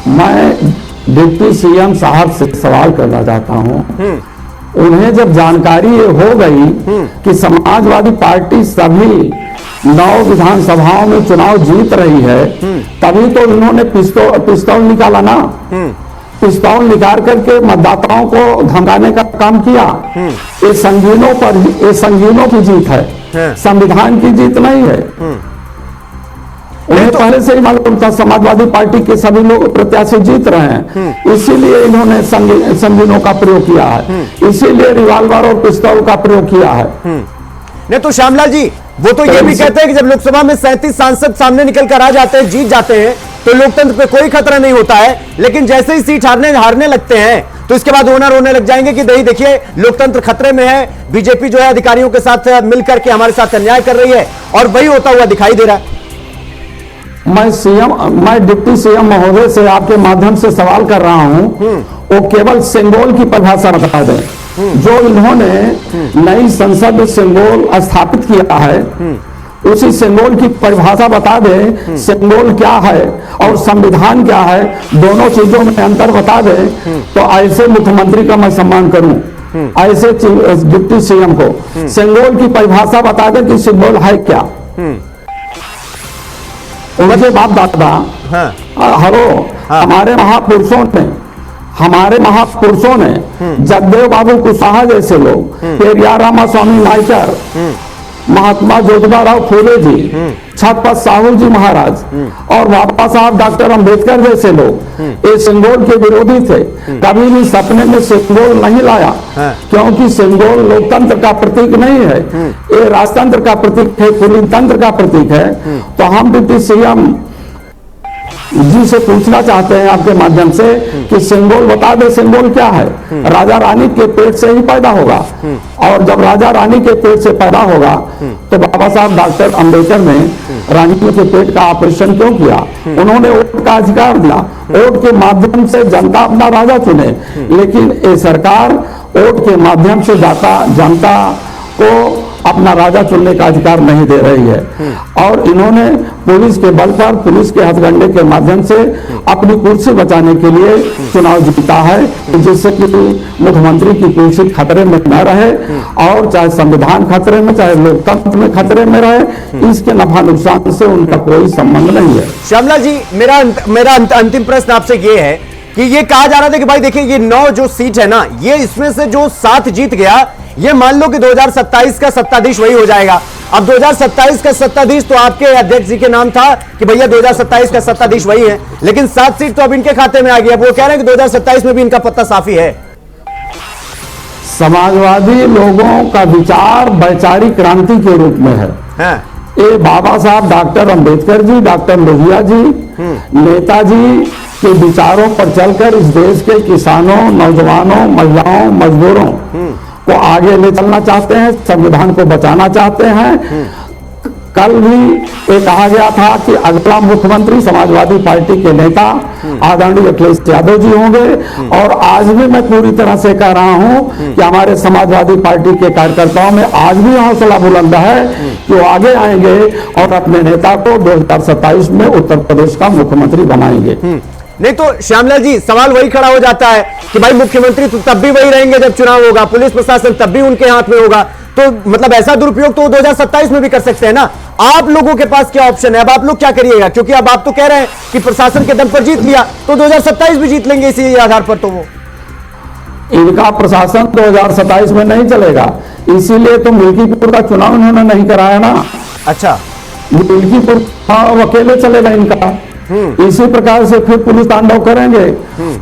Speaker 7: मैं डिप्टी सीएम साहब से सवाल करना चाहता हूं, उन्हें जब जानकारी हो गई कि समाजवादी पार्टी सभी 9 विधानसभाओं में चुनाव जीत रही है, तभी तो उन्होंने पिस्तौल निकाला ना, पिस्तौल निकाल करके मतदाताओं को धमकाने का काम किया। ये संगीनों की जीत है, संविधान की जीत नहीं है। उन्हें पहले से ही मालूम था समाजवादी पार्टी के सभी लोग प्रत्याशी जीत रहे हैं, इसीलिए इन्होंने संगीनों का प्रयोग किया है, इसीलिए रिवाल्वर और पिस्तौल का प्रयोग किया है।
Speaker 1: नहीं तो श्यामलाल जी, वो तो ये भी कहते हैं कि जब लोकसभा में 37 सांसद सामने निकल कर आ जाते हैं, जीत जाते हैं, तो लोकतंत्र पे कोई खतरा नहीं होता है, लेकिन जैसे ही सीट हारने लगते हैं तो इसके बाद ओनर रोने लग जाएंगे कि नहीं देखिए लोकतंत्र खतरे में है, बीजेपी जो है अधिकारियों के साथ मिलकर के हमारे साथ अन्याय कर रही है, और वही होता हुआ दिखाई दे रहा है।
Speaker 7: मैं डिप्टी सीएम महोदय से आपके माध्यम से सवाल कर रहा हूं, वो केवल सिंगोल की परिभाषा बता दें। जो इन्होंने नई संसद सिंगोल स्थापित किया है, उसी सिंगोल की परिभाषा बता दें, सिंगोल क्या है और संविधान क्या है, दोनों चीजों में अंतर बता दें, तो ऐसे मुख्यमंत्री का मैं सम्मान करूं। ऐसे डिप्टी सीएम को सिंगोल की परिभाषा बता दें कि सिंगोल है क्या। उनके बाप दादा हमारे महापुरुषों ने जगदेव बाबू कुशवाहा जैसे लोग, पेरियार रामास्वामी नायकर, महात्मा ज्योतिबा राव फूले जी, छत्रपति साहू जी महाराज और बाबा साहब डॉक्टर अंबेडकर जैसे लोग ये सिंगोल के विरोधी थे। कभी भी सपने में सिंगोल नहीं लाया, क्योंकि सिंगोल लोकतंत्र का प्रतीक नहीं है, ये राजतंत्र का प्रतीक है, पुलिंग तंत्र का प्रतीक है। तो हम डिप्टी सीएम जी से पूछना चाहते हैं आपके माध्यम से कि सिंगोल बता दे, सिंगोल क्या है। राजा रानी के पेट से ही पैदा होगा, और जब राजा रानी के पेट से पैदा होगा तो बाबा साहब डॉक्टर अंबेडकर ने रानी के पेट का ऑपरेशन क्यों किया? उन्होंने वोट का अधिकार दिया, वोट के माध्यम से जनता अपना राजा चुने, लेकिन ये सरकार वोट के माध्यम से जनता को अपना राजा चुनने का अधिकार नहीं दे रही है। और इन्होंने पुलिस के बल पर, पुलिस के हथकंडे के माध्यम से अपनी कुर्सी बचाने के लिए चुनाव जीता है, जिससे कि मुख्यमंत्री की कुर्सी खतरे में न रहे, और चाहे संविधान खतरे में, चाहे लोकतंत्र में खतरे में रहे, इसके नफा नुकसान से उनका कोई संबंध नहीं है।
Speaker 1: श्यामलाल जी, मेरा अंतिम प्रश्न आपसे ये है कि ये कहा जा रहा था कि भाई देखिए ये 9 जो सीट है ना, ये इसमें से जो 7 जीत गया, ये मान लो कि 2027 का सत्ताधीश वही हो जाएगा। अब 2027 का सत्ताधीश तो आपके अध्यक्ष जी के नाम था कि भैया 2027 का सत्ताधीश वही है, लेकिन 7 सीट तो अब इनके खाते में आ गई। अब वो कह रहे हैं कि 2027 में भी इनका पत्ता साफी है।
Speaker 7: समाजवादी लोगों का विचार वैचारिक क्रांति के रूप में है। ये बाबा साहब डॉक्टर अंबेडकर जी, डॉक्टर लोहिया जी, नेताजी के विचारों पर चलकर इस देश के किसानों, नौजवानों, महिलाओं, मजदूरों को आगे ले चलना चाहते हैं, संविधान को बचाना चाहते हैं, कल भी ये कहा गया था कि अगला मुख्यमंत्री समाजवादी पार्टी के नेता आदरणीय अखिलेश यादव जी होंगे, और आज भी मैं पूरी तरह से कह रहा हूं कि हमारे समाजवादी पार्टी के कार्यकर्ताओं में आज भी हौसला बुलंद है कि वो आगे आएंगे और अपने नेता को 2027 में उत्तर प्रदेश का मुख्यमंत्री बनाएंगे।
Speaker 1: नहीं तो श्यामलाल जी, सवाल वही खड़ा हो जाता है कि भाई मुख्यमंत्री तो तब भी वही रहेंगे जब चुनाव होगा, पुलिस प्रशासन तब भी उनके हाथ में होगा, तो मतलब ऐसा दुरुपयोग तो 2027 में भी कर सकते हैं ना। आप लोगों के पास क्या ऑप्शन है? अब आप लोग क्या करिएगा? क्योंकि अब आप तो कह रहे हैं कि प्रशासन के दम पर जीत लिया, तो 2027 भी जीत लेंगे इसी आधार पर। तो वो
Speaker 7: इनका प्रशासन 2027 में नहीं चलेगा, इसीलिए तो मिल्कीपुर का चुनाव इन्होंने नहीं कराया ना।
Speaker 1: अच्छा,
Speaker 7: मिल्कीपुर अकेले चलेगा इनका। इसी प्रकार से फिर पुलिस तांडव करेंगे,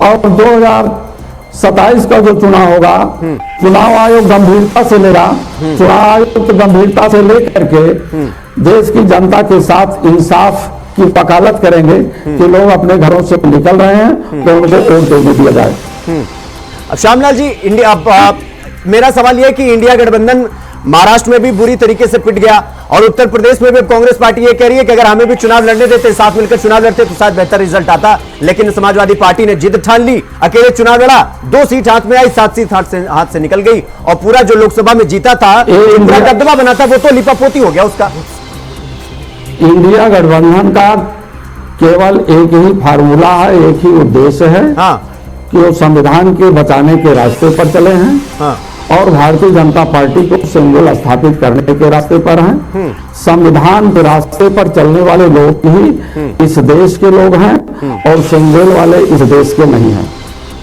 Speaker 7: और 2027 का जो चुनाव होगा, चुनाव आयोग गंभीरता से लेगा। चुनाव आयोग तो गंभीरता से लेकर के देश की जनता के साथ इंसाफ की वकालत करेंगे कि लोग अपने घरों से निकल रहे हैं तो उनको वोट देने दिया जाए।
Speaker 1: अब श्यामलाल जी, इंडिया मेरा सवाल यह है कि इंडिया गठबंधन महाराष्ट्र में भी बुरी तरीके से पिट गया, और उत्तर प्रदेश में भी कांग्रेस पार्टी ये कह रही है कि अगर हमें भी चुनाव लड़ने देते, साथ मिलकर चुनाव लड़ते तो शायद बेहतर रिजल्ट आता। लेकिन समाजवादी पार्टी ने जिद ठान ली, अकेले चुनाव लड़ा, 2 सीट हाथ में आई, 7 सीट हाथ से निकल गई, और पूरा जो लोकसभा में जीता था, पूरा दबदबा बना था, वो तो लिपापोती हो गया उसका।
Speaker 7: इंडिया गठबंधन का केवल एक ही फार्मूला है, एक ही उद्देश्य है, कि वो संविधान के बचाने के रास्ते पर चले हैं, और भारतीय जनता पार्टी को सिंगल स्थापित करने के रास्ते पर हैं। संविधान के रास्ते पर चलने वाले लोग ही इस देश के लोग हैं, और सिंगल वाले इस देश के नहीं हैं।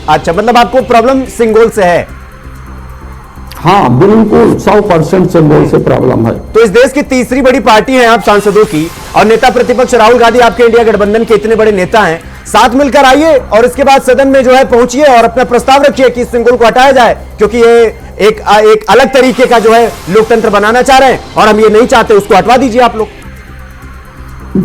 Speaker 1: अच्छा, मतलब आपको प्रॉब्लम सिंगल से है?
Speaker 7: हाँ, बिल्कुल 100% सिंगल से प्रॉब्लम है।
Speaker 1: तो इस देश की तीसरी बड़ी पार्टी है आप सांसदों की, और नेता प्रतिपक्ष राहुल गांधी आपके इंडिया गठबंधन के इतने बड़े नेता हैं, साथ मिलकर आइए और इसके बाद सदन में जो है पहुंचिए और अपना प्रस्ताव रखिए कि इस सिंगल को हटाया जाए, क्योंकि ये एक अलग तरीके का जो है लोकतंत्र बनाना चाह रहे हैं, और हम ये नहीं चाहते, उसको हटवा दीजिए आप लोग।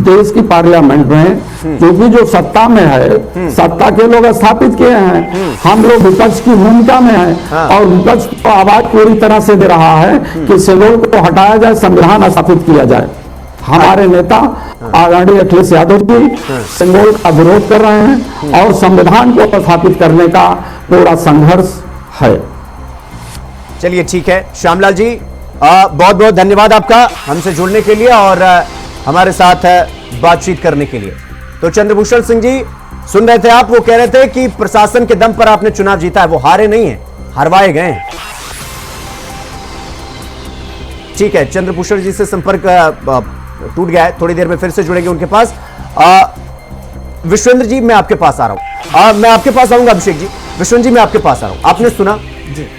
Speaker 7: देश की पार्लियामेंट में क्योंकि जो सत्ता में है, सत्ता के लोग स्थापित किए हैं, हम लोग विपक्ष की भूमिका में हैं, और विपक्ष को आवाज पूरी तरह से दे रहा है कि सिंगल को हटाया जाए, संविधान स्थापित किया जाए। हमारे नेता आदरणीय अखिलेश यादव जी सिंगल का विरोध कर रहे हैं, और संविधान को स्थापित करने का पूरा संघर्ष है।
Speaker 1: चलिए ठीक है श्यामलाल जी, बहुत बहुत धन्यवाद आपका हमसे जुड़ने के लिए और हमारे साथ बातचीत करने के लिए। तो चंद्रभूषण सिंह जी सुन रहे थे आप, वो कह रहे थे कि प्रशासन के दम पर आपने चुनाव जीता है, वो हारे नहीं है, हरवाए गए हैं। ठीक है, चंद्रभूषण जी से संपर्क टूट गया है, थोड़ी देर में फिर से जुड़ेंगे उनके पास। विश्वेंद्र जी मैं आपके पास आ रहा हूं, मैं आपके पास आऊंगा। अभिषेक जी, विश्वेंद्र जी मैं आपके पास आ रहा हूं। आपने सुना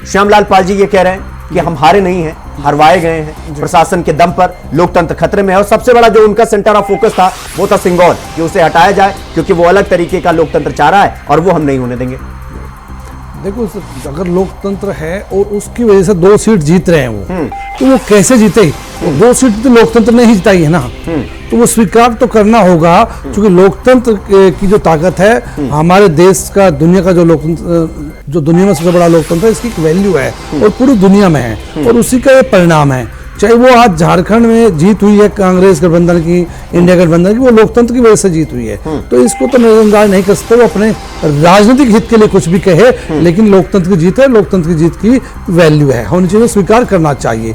Speaker 1: श्यामलाल पाल जी ये कह रहे हैं कि हम हारे नहीं हैं, हरवाए गए हैं, प्रशासन के दम पर लोकतंत्र खतरे में है, और सबसे बड़ा जो उनका सेंटर ऑफ फोकस था वो था सिंगल, कि उसे हटाया जाए क्योंकि वो अलग तरीके का लोकतंत्र चाह रहा है और वो हम नहीं होने देंगे।
Speaker 6: देखो, अगर लोकतंत्र है और उसकी वजह से 2 सीट जीत रहे हैं वो, तो वो कैसे जीते? 2 सीट तो लोकतंत्र ने ही जिताई है ना, तो वो स्वीकार तो करना होगा, क्योंकि लोकतंत्र की जो ताकत है, हमारे देश का, दुनिया का जो लोकतंत्र, जो दुनिया में सबसे बड़ा लोकतंत्र है, इसकी एक वैल्यू है और पूरी दुनिया में है, और उसी का ये परिणाम है। चाहे वो आज झारखंड में जीत हुई है कांग्रेस गठबंधन की, इंडिया गठबंधन की, वो लोकतंत्र की वजह से जीत हुई है, तो इसको तो नजरअंदाज नहीं कर सकते। वो अपने राजनीतिक हित के लिए कुछ भी कहे, लेकिन लोकतंत्र की जीत है, लोकतंत्र की जीत की वैल्यू है, होनी चाहिए, स्वीकार करना चाहिए।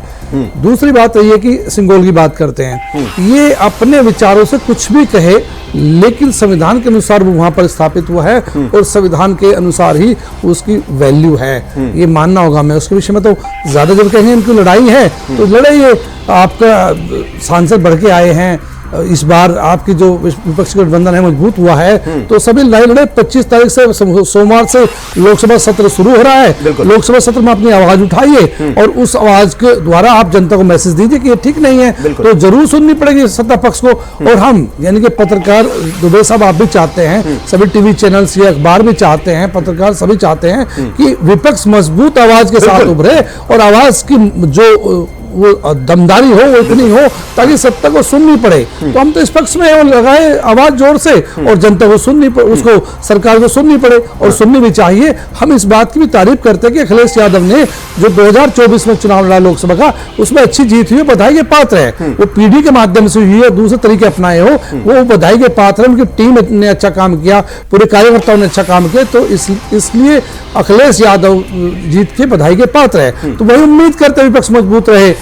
Speaker 6: दूसरी बात ये है कि सिंगल की बात करते हैं, ये अपने विचारों से कुछ भी कहे, लेकिन संविधान के अनुसार वो वहां पर स्थापित हुआ है, और संविधान के अनुसार ही उसकी वैल्यू है, ये मानना होगा। मैं उसके विषय में तो ज्यादा जब कहेंगे इनकी लड़ाई है तो लड़ाई, आपका सांसद बढ़ के आए हैं, इस बार आपकी जो विपक्ष गठबंधन है मजबूत हुआ है, तो सभी लड़ाई लड़े। 25 तारीख से सोमवार से लोकसभा सत्र शुरू हो रहा है, लोकसभा सत्र में अपनी आवाज उठाइए और उस आवाज के द्वारा आप जनता को मैसेज दीजिए कि ये ठीक नहीं है, तो जरूर सुननी पड़ेगी सत्ता पक्ष को। और हम यानी कि पत्रकार दुबे साहब आप भी चाहते हैं, सभी टीवी चैनल्स या अखबार भी चाहते हैं, पत्रकार सभी चाहते हैं कि विपक्ष मजबूत आवाज के साथ उभरे और आवाज की जो वो दमदारी हो, वो इतनी हो ताकि सत्ता को सुननी पड़े। तो हम तो इस पक्ष में लगाए आवाज जोर से, और जनता को सुननी पड़े, उसको सरकार को सुननी पड़े, और सुननी भी चाहिए। हम इस बात की भी तारीफ करते हैं कि अखिलेश यादव ने जो 2024 में चुनाव लड़ा लोकसभा का, उसमें अच्छी जीत हुई है, बधाई के पात्र है। वो पीढ़ी के माध्यम से हुई है, दूसरे तरीके अपनाए हो, वो बधाई के पात्र है। उनकी टीम ने अच्छा काम किया, पूरे कार्यकर्ताओं ने अच्छा काम किया, तो इसलिए अखिलेश यादव जीत के बधाई के पात्र है। तो वही उम्मीद करते विपक्ष मजबूत रहे,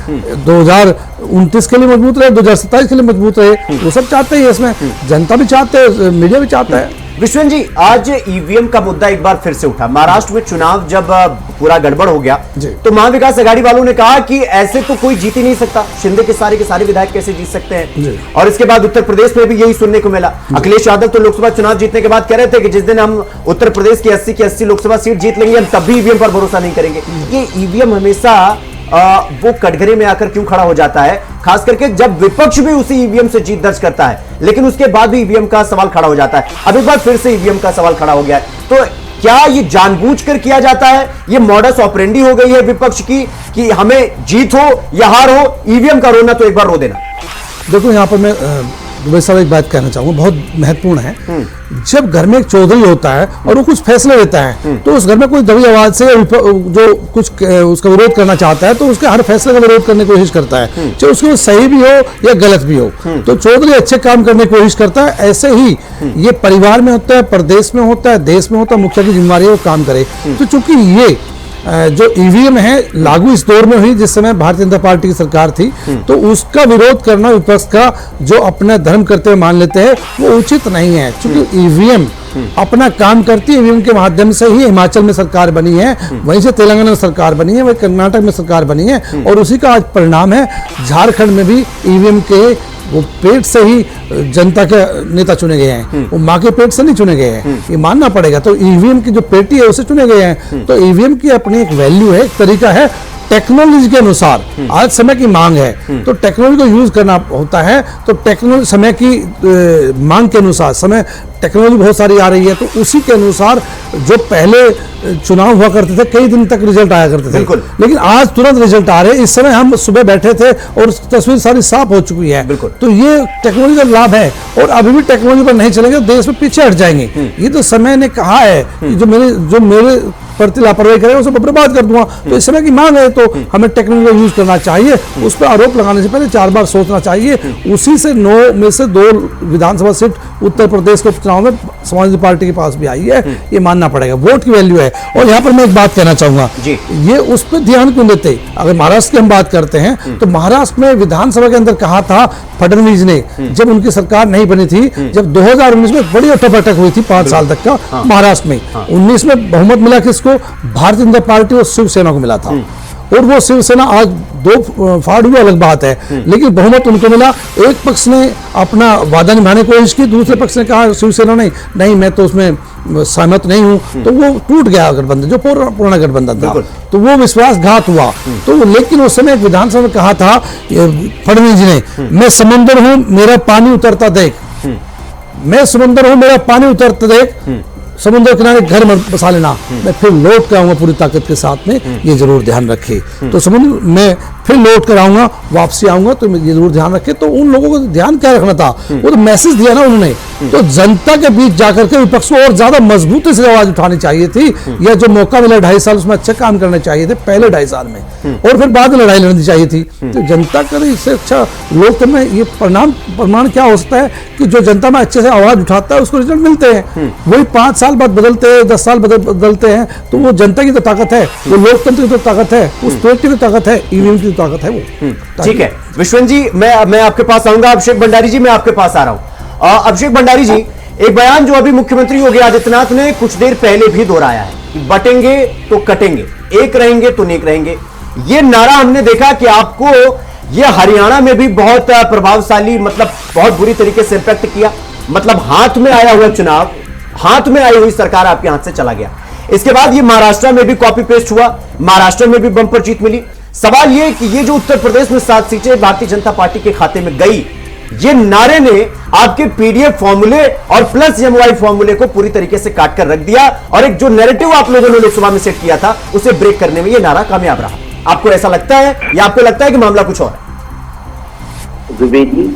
Speaker 6: 2029 के लिए मजबूत रहे, 2027 के लिए मजबूत रहे। वो सब चाहते हैं, इसमें जनता भी चाहते है, मीडिया भी चाहता है।
Speaker 1: विश्वन जी, आज ईवीएम का मुद्दा एक बार फिर से उठा। महाराष्ट्र में चुनाव जब पूरा गड़बड़ हो गया तो महाविकास आघाड़ी वालों ने कहा कि ऐसे तो कोई जीत ही नहीं सकता, शिंदे के सारे विधायक कैसे जीत सकते हैं। और इसके बाद उत्तर प्रदेश में भी यही सुनने को मिला। अखिलेश यादव तो लोकसभा चुनाव जीतने के बाद कह रहे थे कि जिस दिन हम उत्तर प्रदेश की 80 की 80 लोकसभा सीट जीत लेंगे, हम तब भी ईवीएम पर भरोसा नहीं करेंगे। ये ईवीएम हमेशा वो कटघरे में आकर क्यों खड़ा हो जाता है, खास करके जब विपक्ष भी उसी ईवीएम से जीत दर्ज करता है, लेकिन उसके बाद भी ईवीएम का सवाल खड़ा हो जाता है। अब एक बार फिर से ईवीएम का सवाल खड़ा हो गया है। तो क्या ये जानबूझकर किया जाता है, ये मॉडस ऑपरेंडी हो गई है विपक्ष की कि हमें जीत हो या हार हो, ईवीएम का रोना तो एक बार रो देना।
Speaker 6: देखो, यहाँ पर मैं दुबे साहब एक बात कहना चाहूंगा, बहुत महत्वपूर्ण है। जब घर में एक चौधरी होता है और वो कुछ फैसले लेता है, तो उस घर में कोई दबी आवाज से जो कुछ उसका विरोध करना चाहता है, तो उसके हर फैसले का विरोध करने की कोशिश करता है, चाहे उसको सही भी हो या गलत भी हो। तो चौधरी अच्छे काम करने की कोशिश करता है। ऐसे ही ये परिवार में होता है, प्रदेश में होता है, देश में होता है, मुखिया की जिम्मेदारी है वो काम करे। तो चूंकि ये जो ईवीएम है लागू इस दौर में हुई जिस समय भारतीय जनता पार्टी की सरकार थी, तो उसका विरोध करना विपक्ष का जो अपना धर्म करते हुए मान लेते हैं, वो उचित नहीं है। क्योंकि ईवीएम अपना काम करती है, ईवीएम के माध्यम से ही हिमाचल में सरकार बनी है, वहीं से तेलंगाना में सरकार बनी है, वहीं कर्नाटक में सरकार बनी है, और उसी का आज परिणाम है झारखंड में भी ईवीएम के वो पेट से ही जनता के नेता चुने गए हैं, वो माँ के पेट से नहीं चुने गए हैं, ये मानना पड़ेगा। तो ईवीएम की जो पेटी है उसे चुने गए हैं। तो ईवीएम की अपनी एक वैल्यू है, एक तरीका है, टेक्नोलॉजी के अनुसार आज समय की मांग है, तो टेक्नोलॉजी को यूज करना होता है। तो टेक्नोलॉजी समय की मांग के अनुसार, समय टेक्नोलॉजी बहुत सारी आ रही है, तो उसी के अनुसार जो पहले चुनाव हुआ करते थे कई दिन तक रिजल्ट आया करते थे, लेकिन आज तुरंत रिजल्ट आ रहे हैं। इस समय हम सुबह बैठे थे और तस्वीर सारी साफ हो चुकी है। तो ये टेक्नोलॉजी का लाभ है, और अभी भी टेक्नोलॉजी पर नहीं चलेंगे तो देश में पीछे हट जाएंगे। ये तो समय ने कहा है कि जो मेरे प्रति लापरवाही करेगा उसे बर्बाद कर दूंगा। तो इस समय की मांग है, तो हमें टेक्नोलॉजी का यूज करना चाहिए। उस पर आरोप लगाने से पहले 4 बार सोचना चाहिए। उसी से 9 में से 2 विधानसभा सीट उत्तर प्रदेश के चुनाव में समाजवादी पार्टी के पास भी आई है, ये मानना पड़ेगा। वोट की वैल्यू है। और यहाँ पर मैं एक बात कहना चाहूंगा, ये उस पर ध्यान क्यों देते। अगर महाराष्ट्र की हम बात करते हैं तो महाराष्ट्र में विधानसभा के अंदर कहा था फडणवीस ने, जब उनकी सरकार नहीं बनी थी, जब 2019 में बड़ी उठक हुई थी 5 साल तक का महाराष्ट्र में, 19 में बहुमत मिला किसको, भारतीय जनता पार्टी और शिवसेना को मिला था। और वो शिवसेना आज 2 फाड़ हुई अलग बात है, लेकिन बहुमत उनको मिला। एक पक्ष ने अपना वादा निभाने की कोशिश की, दूसरे पक्ष ने कहा शिवसेना नहीं मैं तो उसमें सहमत नहीं हूं, तो वो टूट गया गठबंधन, जो पुराना गठबंधन था, तो वो विश्वासघात हुआ। तो लेकिन उस समय विधानसभा में कहा था फडणवीस जी ने, मैं समुद्र हूं मेरा पानी उतरता देख, मैं समुद्र हूं मेरा पानी उतरता देख, समुद्र किनारे घर में बसा लेना, मैं फिर लौट कर आऊंगा पूरी ताकत के साथ में, ये जरूर ध्यान रखे। तो समुद्र मैं फिर लौट कर आऊंगा, वापसी आऊंगा, तो ये जरूर ध्यान रखे। तो उन लोगों को ध्यान क्या रखना था, वो तो मैसेज दिया ना उन्होंने। तो जनता के बीच जाकर के विपक्ष को और ज्यादा मजबूती से आवाज उठानी चाहिए थी, या जो मौका मिला 2.5 साल उसमें अच्छे काम करने चाहिए थे पहले 2.5 साल में, और फिर बाद में लड़ाई लड़नी चाहिए थी। तो जनता का इससे अच्छा लोकतंत्र में ये प्रमाण क्या हो सकता है कि जो जनता में अच्छे से आवाज उठाता है उसको रिजल्ट मिलते हैं। वही 5 साल बाद बदलते हैं, 10 साल बदलते हैं, तो वो जनता की तो ताकत है, वो लोकतंत्र की तो ताकत है, उस पेटी की ताकत है, ईवीएम की ताकत है वो।
Speaker 1: ठीक है विश्वन जी, मैं आपके पास आऊंगा। अभिषेक भंडारी जी, मैं आपके पास आ रहा हूं। अभिषेक भंडारी जी, एक बयान जो अभी मुख्यमंत्री योगी आदित्यनाथ ने कुछ देर पहले भी दोहराया है कि बटेंगे तो कटेंगे, एक रहेंगे तो नेक रहेंगे। ये नारा हमने देखा कि आपको ये हरियाणा में भी बहुत प्रभावशाली, मतलब बहुत बुरी तरीके से इंपैक्ट किया। मतलब हाथ में आया हुआ चुनाव, हाथ में आई हुई सरकार आपके हाथ से चला गया। इसके बाद ये महाराष्ट्र में भी कॉपी पेस्ट हुआ, महाराष्ट्र में भी बंपर जीत मिली। सवाल ये कि ये जो उत्तर प्रदेश में 7 सीटें भारतीय जनता पार्टी के खाते में गई, ये नारे ने आपके पीडीएफ फॉर्मूले और प्लस एमवाई फॉर्मूले को पूरी तरीके से काट कर रख दिया, और एक जो नैरेटिव आप लोगों ने लोकसभा में सेट किया था उसे ब्रेक करने में ये नारा कामयाब रहा। आपको ऐसा लगता है या आपको लगता है कि मामला कुछ और है?
Speaker 5: दुबे जी,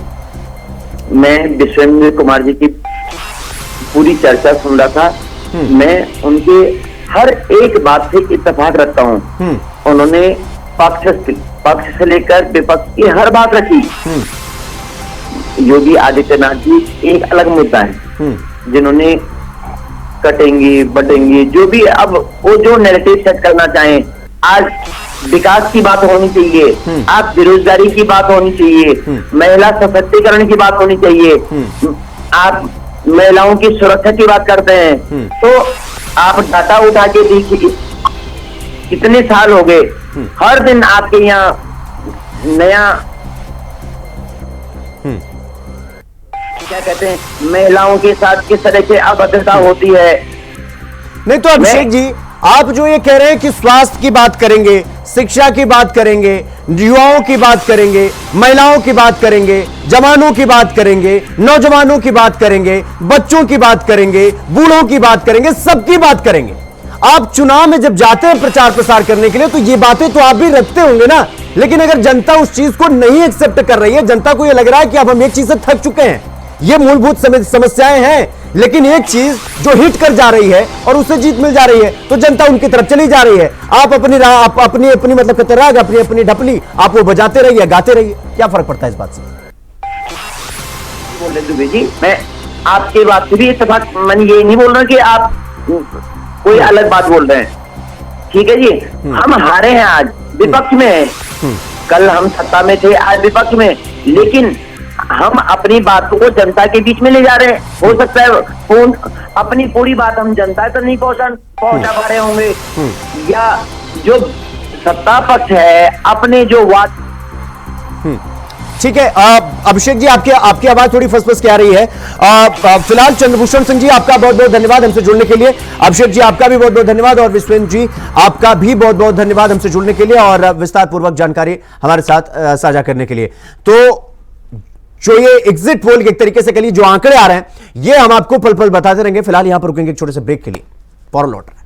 Speaker 5: मैं विश्वेंद्र कुमार जी की पूरी चर्चा सुन रहा था। मैं उनके हर एक बात से इत्तेफाक रखता हूँ। उन्होंने पक्ष से लेकर विपक्ष की हर बात रखी। योगी आदित्यनाथ जी एक अलग मुद्दा है, जिन्होंने कटेंगे बटेंगे जो भी, अब वो जो नैरेटिव सेट करना चाहें। आज विकास की बात होनी चाहिए, आज बेरोजगारी की बात होनी चाहिए, महिला सशक्तिकरण की बात होनी चाहिए, आप महिलाओं की सुरक्षा की बात करते हैं। तो आप डाटा उठा के देखिए, कितने साल हो गए, हर दिन आपके यहाँ नया क्या कहते हैं, महिलाओं के साथ किस तरह से अभद्रता होती है।
Speaker 1: नहीं तो अभिषेक जी, आप जो ये कह रहे हैं कि स्वास्थ्य की बात करेंगे, शिक्षा की बात करेंगे, युवाओं की बात करेंगे, महिलाओं की बात करेंगे, जवानों की बात करेंगे, नौजवानों की बात करेंगे, बच्चों की बात करेंगे, बूढ़ों की बात करेंगे, सबकी बात करेंगे। आप चुनाव में जब जाते हैं प्रचार प्रसार करने के लिए तो ये बातें तो आप भी रखते होंगे ना, लेकिन अगर जनता उस चीज को नहीं एक्सेप्ट कर रही है, जनता को यह लग रहा है कि अब हम एक चीज से थक चुके हैं, ये मूलभूत समस्याएं हैं, लेकिन एक चीज जो हिट कर जा रही है और उससे जीत मिल जा रही है तो जनता उनकी तरफ चली जा रही है। आप अपनी अपनी मतलब कतराग, अपनी अपनी ढपली आप वो बजाते रहिए, गाते रहिए, क्या फर्क पड़ता है इस बात से?
Speaker 5: बोले दुबे जी, मैं आपकी बात से भी इत्तेफाक, मैं ये नहीं बोल रहा कि आप कोई अलग बात बोल रहे हैं, ठीक है जी। हम हारे हैं, आज विपक्ष में है, कल हम सत्ता में थे, आज विपक्ष में, लेकिन हम अपनी बात को जनता के बीच में ले जा रहे हैं। हो सकता है अपनी पूरी बात हम जनता तक नहीं पहुंचा पा रहे होंगे, या जो सत्ता पक्ष है अपने जो वाद।
Speaker 1: ठीक है अभिषेक जी, आपकी आवाज थोड़ी फसफस के आ रही है। फिलहाल चंद्रभूषण सिंह जी, आपका बहुत बहुत धन्यवाद हमसे जुड़ने के लिए। अभिषेक जी, आपका भी बहुत बहुत धन्यवाद, और विश्वेंद्र जी, आपका भी बहुत बहुत धन्यवाद हमसे जुड़ने के लिए और विस्तार पूर्वक जानकारी हमारे साथ साझा करने के लिए। तो जो ये एग्जिट पोल के एक तरीके से कहिए जो आंकड़े आ रहे हैं, ये हम आपको पल पल बताते रहेंगे। फिलहाल यहां पर रुकेंगे एक छोटे से ब्रेक के लिए, फौरन लौट रहे हैं।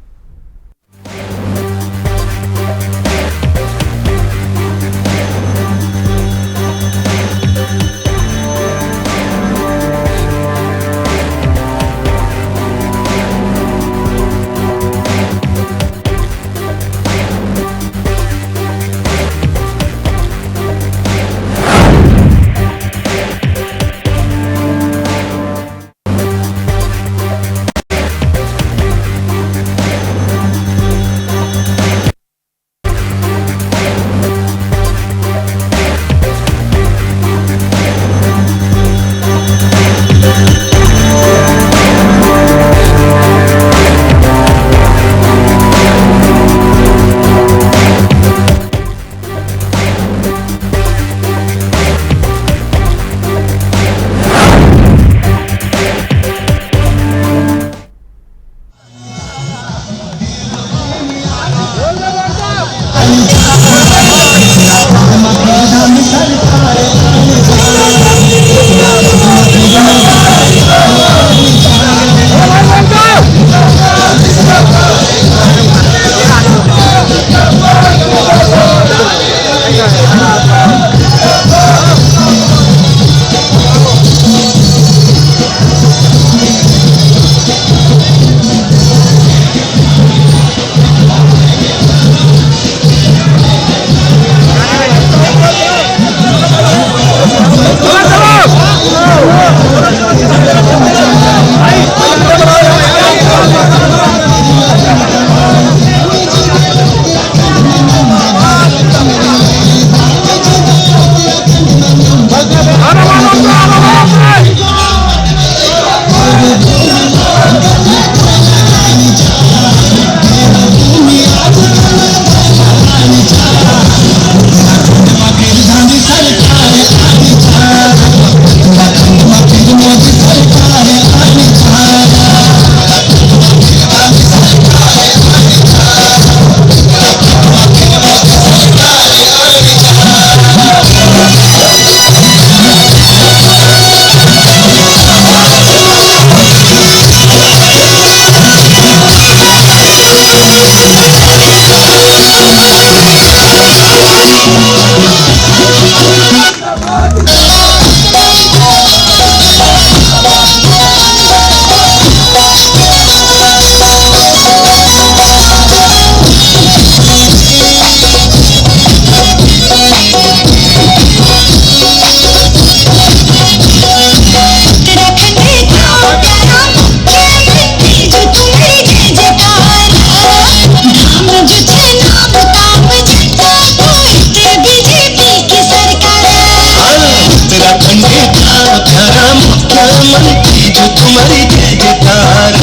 Speaker 8: नेता प्यारा मुख्यमंत्री जो तुम्हारी जय जयकार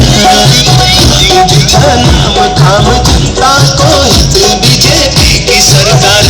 Speaker 8: जिसका नाम थाम जनता को हित बीजेपी की सरकार।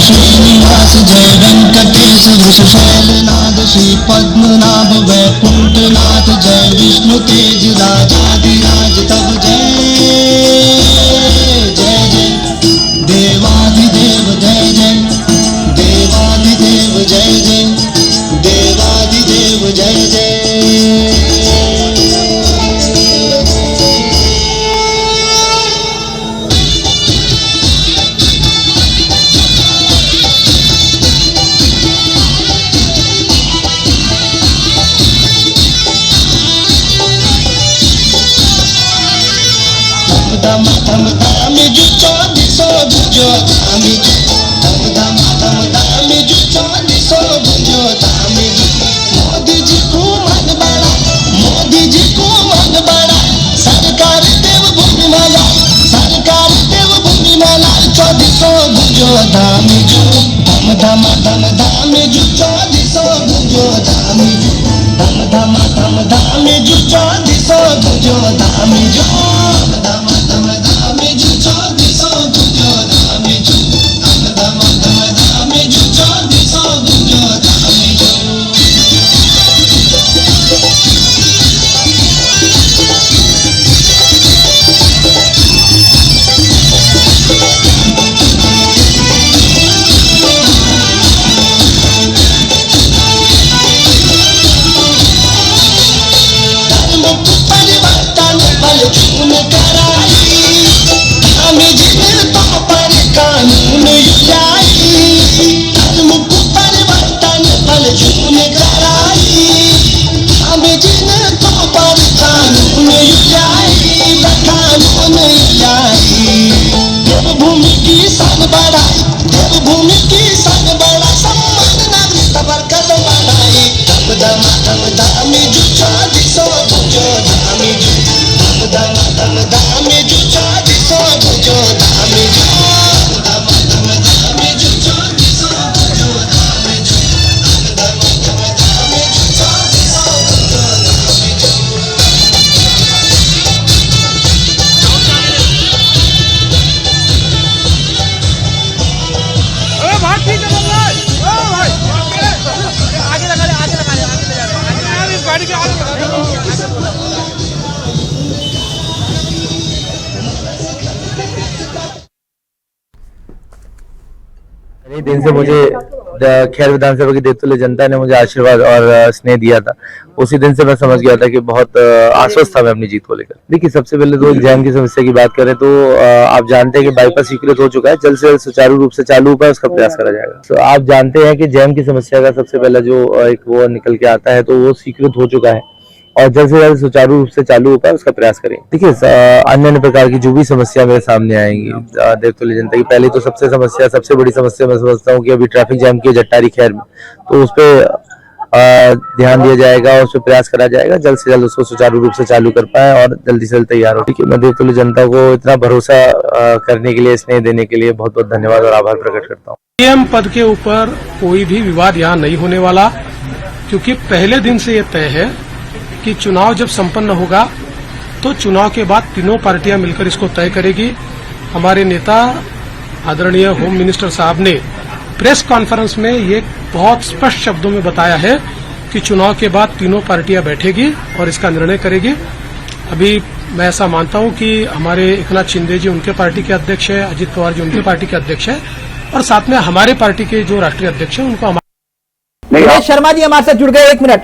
Speaker 8: श्रीनिवास जय वेंकटेश वृषशैलनाथ श्री पद्मनाभ वैकुंठनाथ जय विष्णु तेज राजाधिराज तब जय जय जय देवाधिदेव जय जय देवाधिदेव जय जय देवाधिदेव जय जय। धम धम धाम जो चौदीसो भुजो धामी धम धम धम धाम जो चौदीसो भुजो धामी मोदी जी को मन बड़ा मोदी जी को मन बड़ा सरकार देव भूमि माला सरकार देव भूमि माला चौदीसो भुजो धामी जो धम धम धम धाम जो चौदीसो भुजो धामी धम धम धम धाम जो चौदीसो भुजो धामी जो धम धम धाम जो चौदीसो भुजो धामी जो धम धम धाम जो चौदीसो भुजो धामी जो। चून कराई धामी जी ने तो पर कानून युजाई धर्म को परिवर्तन बल चून कराई धामी जी ने तो पर कानून युजाई कानून युजाई देवभूमि की सन बढ़ाई देवभूमि की सन बढ़ा सम्मान नागरिकता पर कदम बढ़ाई धम धम धम धामी जो चौदीसो भुजो धामी जो धम धम धाम जो चौदीसो भुजो धामी जो धम धम धाम जो चौदीसो भुजो धामी जो धम धम धाम जो चौदीसो भुजो धामी जो।
Speaker 9: इतने दिन से मुझे खैर विधानसभा की देवतुल्य जनता ने मुझे आशीर्वाद और स्नेह दिया था। उसी दिन से मैं समझ गया था कि बहुत आश्वस्त था मैं अपनी जीत को लेकर। देखिए, सबसे पहले तो जैम की समस्या की बात करें तो आप जानते हैं कि बाईपास स्वीकृत हो चुका है, जल्द से जल्द सुचारू रूप से चालू होगा, उसका प्रयास करा जाएगा। तो आप जानते हैं कि जैम की समस्या का सबसे पहला जो एक वो निकल के आता है तो वो स्वीकृत हो चुका है और जल्द से जल्द सुचारू रूप से चालू होगा, उसका प्रयास करें। देखिए, अन्य प्रकार की जो भी समस्या मेरे सामने आएंगी देवतुल्य जनता की, पहली तो सबसे बड़ी समस्या मैं समझता हूँ कि अभी ट्रैफिक जैम की जट्टारी खैर में, तो उस पर ध्यान दिया जाएगा और उस पर प्रयास करा जाएगा, जल्द से जल्द उसको सुचारू रूप से चालू कर पाए और जल्दी से जल्द तैयार हो। ठीक है, मैं देवतुल्य जनता को इतना भरोसा करने के लिए, स्नेह देने के लिए बहुत बहुत धन्यवाद और आभार प्रकट करता हूँ।
Speaker 10: सीएम पद के ऊपर कोई भी विवाद यहाँ नहीं होने वाला, क्योंकि पहले दिन से ये तय है कि चुनाव जब संपन्न होगा तो चुनाव के बाद तीनों पार्टियां मिलकर इसको तय करेगी। हमारे नेता आदरणीय होम मिनिस्टर साहब ने प्रेस कॉन्फ्रेंस में ये बहुत स्पष्ट शब्दों में बताया है कि चुनाव के बाद तीनों पार्टियां बैठेगी और इसका निर्णय करेगी। अभी मैं ऐसा मानता हूं कि हमारे एकनाथ शिंदे जी उनके पार्टी के अध्यक्ष है, अजित पवार जी उनके पार्टी के अध्यक्ष है और साथ में हमारे पार्टी के जो राष्ट्रीय अध्यक्ष है उनको
Speaker 11: दिनेश शर्मा जी हमारे साथ जुड़ गए। एक मिनट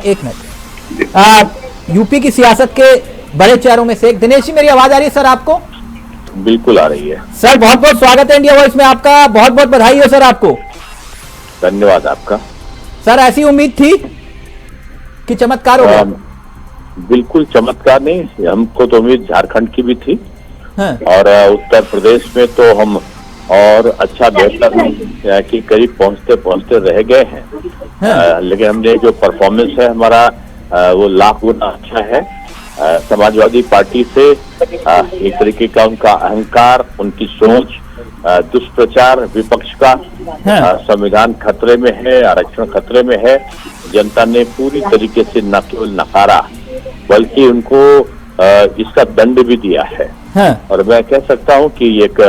Speaker 11: यूपी की सियासत के बड़े चेहरों में से एक। दिनेश जी, मेरी आवाज आ रही है सर आपको?
Speaker 12: बिल्कुल आ रही है
Speaker 11: सर। बहुत बहुत स्वागत है इंडिया वॉइस में आपका। बहुत बहुत बधाई हो सर आपको।
Speaker 12: धन्यवाद आपका।
Speaker 11: सर, ऐसी उम्मीद थी कि चमत्कार होगा?
Speaker 12: बिल्कुल चमत्कार नहीं, हमको तो उम्मीद झारखंड की भी थी।
Speaker 11: हाँ।
Speaker 12: और उत्तर प्रदेश में तो हम और अच्छा बेहतर के करीब पहुंचते पहुंचते रह गए हैं।
Speaker 11: हाँ।
Speaker 12: लेकिन हमने जो परफॉर्मेंस है हमारा वो लाख गुना अच्छा है। समाजवादी पार्टी से एक तरीके का उनका अहंकार, उनकी सोच, दुष्प्रचार विपक्ष का, संविधान खतरे में है, आरक्षण खतरे में है, जनता ने पूरी तरीके से न केवल नकारा बल्कि उनको इसका दंड भी दिया है। और मैं कह सकता हूं कि एक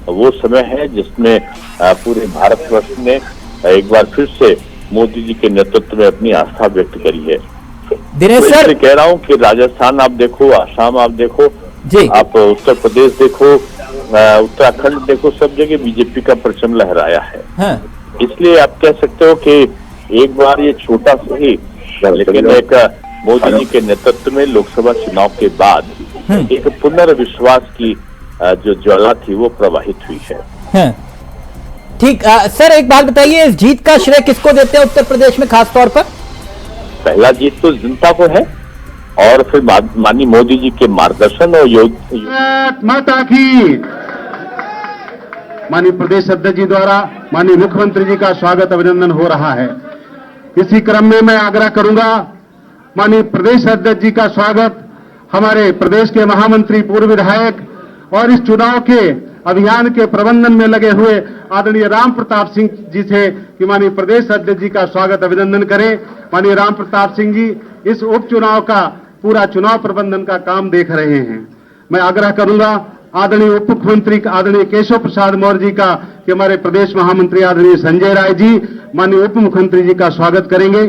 Speaker 12: वो समय है जिसमें पूरे भारतवर्ष ने एक बार फिर से मोदी जी के नेतृत्व में अपनी आस्था व्यक्त करी है।
Speaker 11: दिनेश
Speaker 12: तो
Speaker 11: सर,
Speaker 12: कह रहा हूं कि राजस्थान आप देखो, आसाम आप देखो
Speaker 11: जी, आप
Speaker 12: उत्तर प्रदेश देखो, उत्तराखंड देखो, सब जगह बीजेपी का परचम लहराया है। इसलिए आप कह सकते हो कि एक बार ये छोटा सही लेकिन एक मोदी जी के नेतृत्व में लोकसभा चुनाव के बाद एक पुनर्विश्वास की जो ज्वाला थी वो प्रवाहित हुई है।
Speaker 11: ठीक। सर, एक बात बताइए, इस जीत का श्रेय किसको देते हैं उत्तर प्रदेश में खास तौर पर?
Speaker 12: पहला जीत तो जनता को है और फिर माननीय मोदी जी के मार्गदर्शन और
Speaker 13: माता की माननीय प्रदेश अध्यक्ष जी द्वारा माननीय मुख्यमंत्री जी का स्वागत अभिनंदन हो रहा है। इसी क्रम में मैं आग्रह करूंगा माननीय प्रदेश अध्यक्ष जी का स्वागत हमारे प्रदेश के महामंत्री, पूर्व विधायक और इस चुनाव के अभियान के प्रबंधन में लगे हुए आदरणीय राम प्रताप सिंह जी से कि माननीय प्रदेश अध्यक्ष जी का स्वागत अभिनंदन करें। माननीय राम प्रताप सिंह जी इस उपचुनाव का पूरा चुनाव प्रबंधन का काम देख रहे हैं। मैं आग्रह करूंगा आदरणीय उप मुख्यमंत्री आदरणीय केशव प्रसाद मौर्य जी का कि हमारे प्रदेश महामंत्री आदरणीय संजय राय जी माननीय उप मुख्यमंत्री जी का स्वागत करेंगे।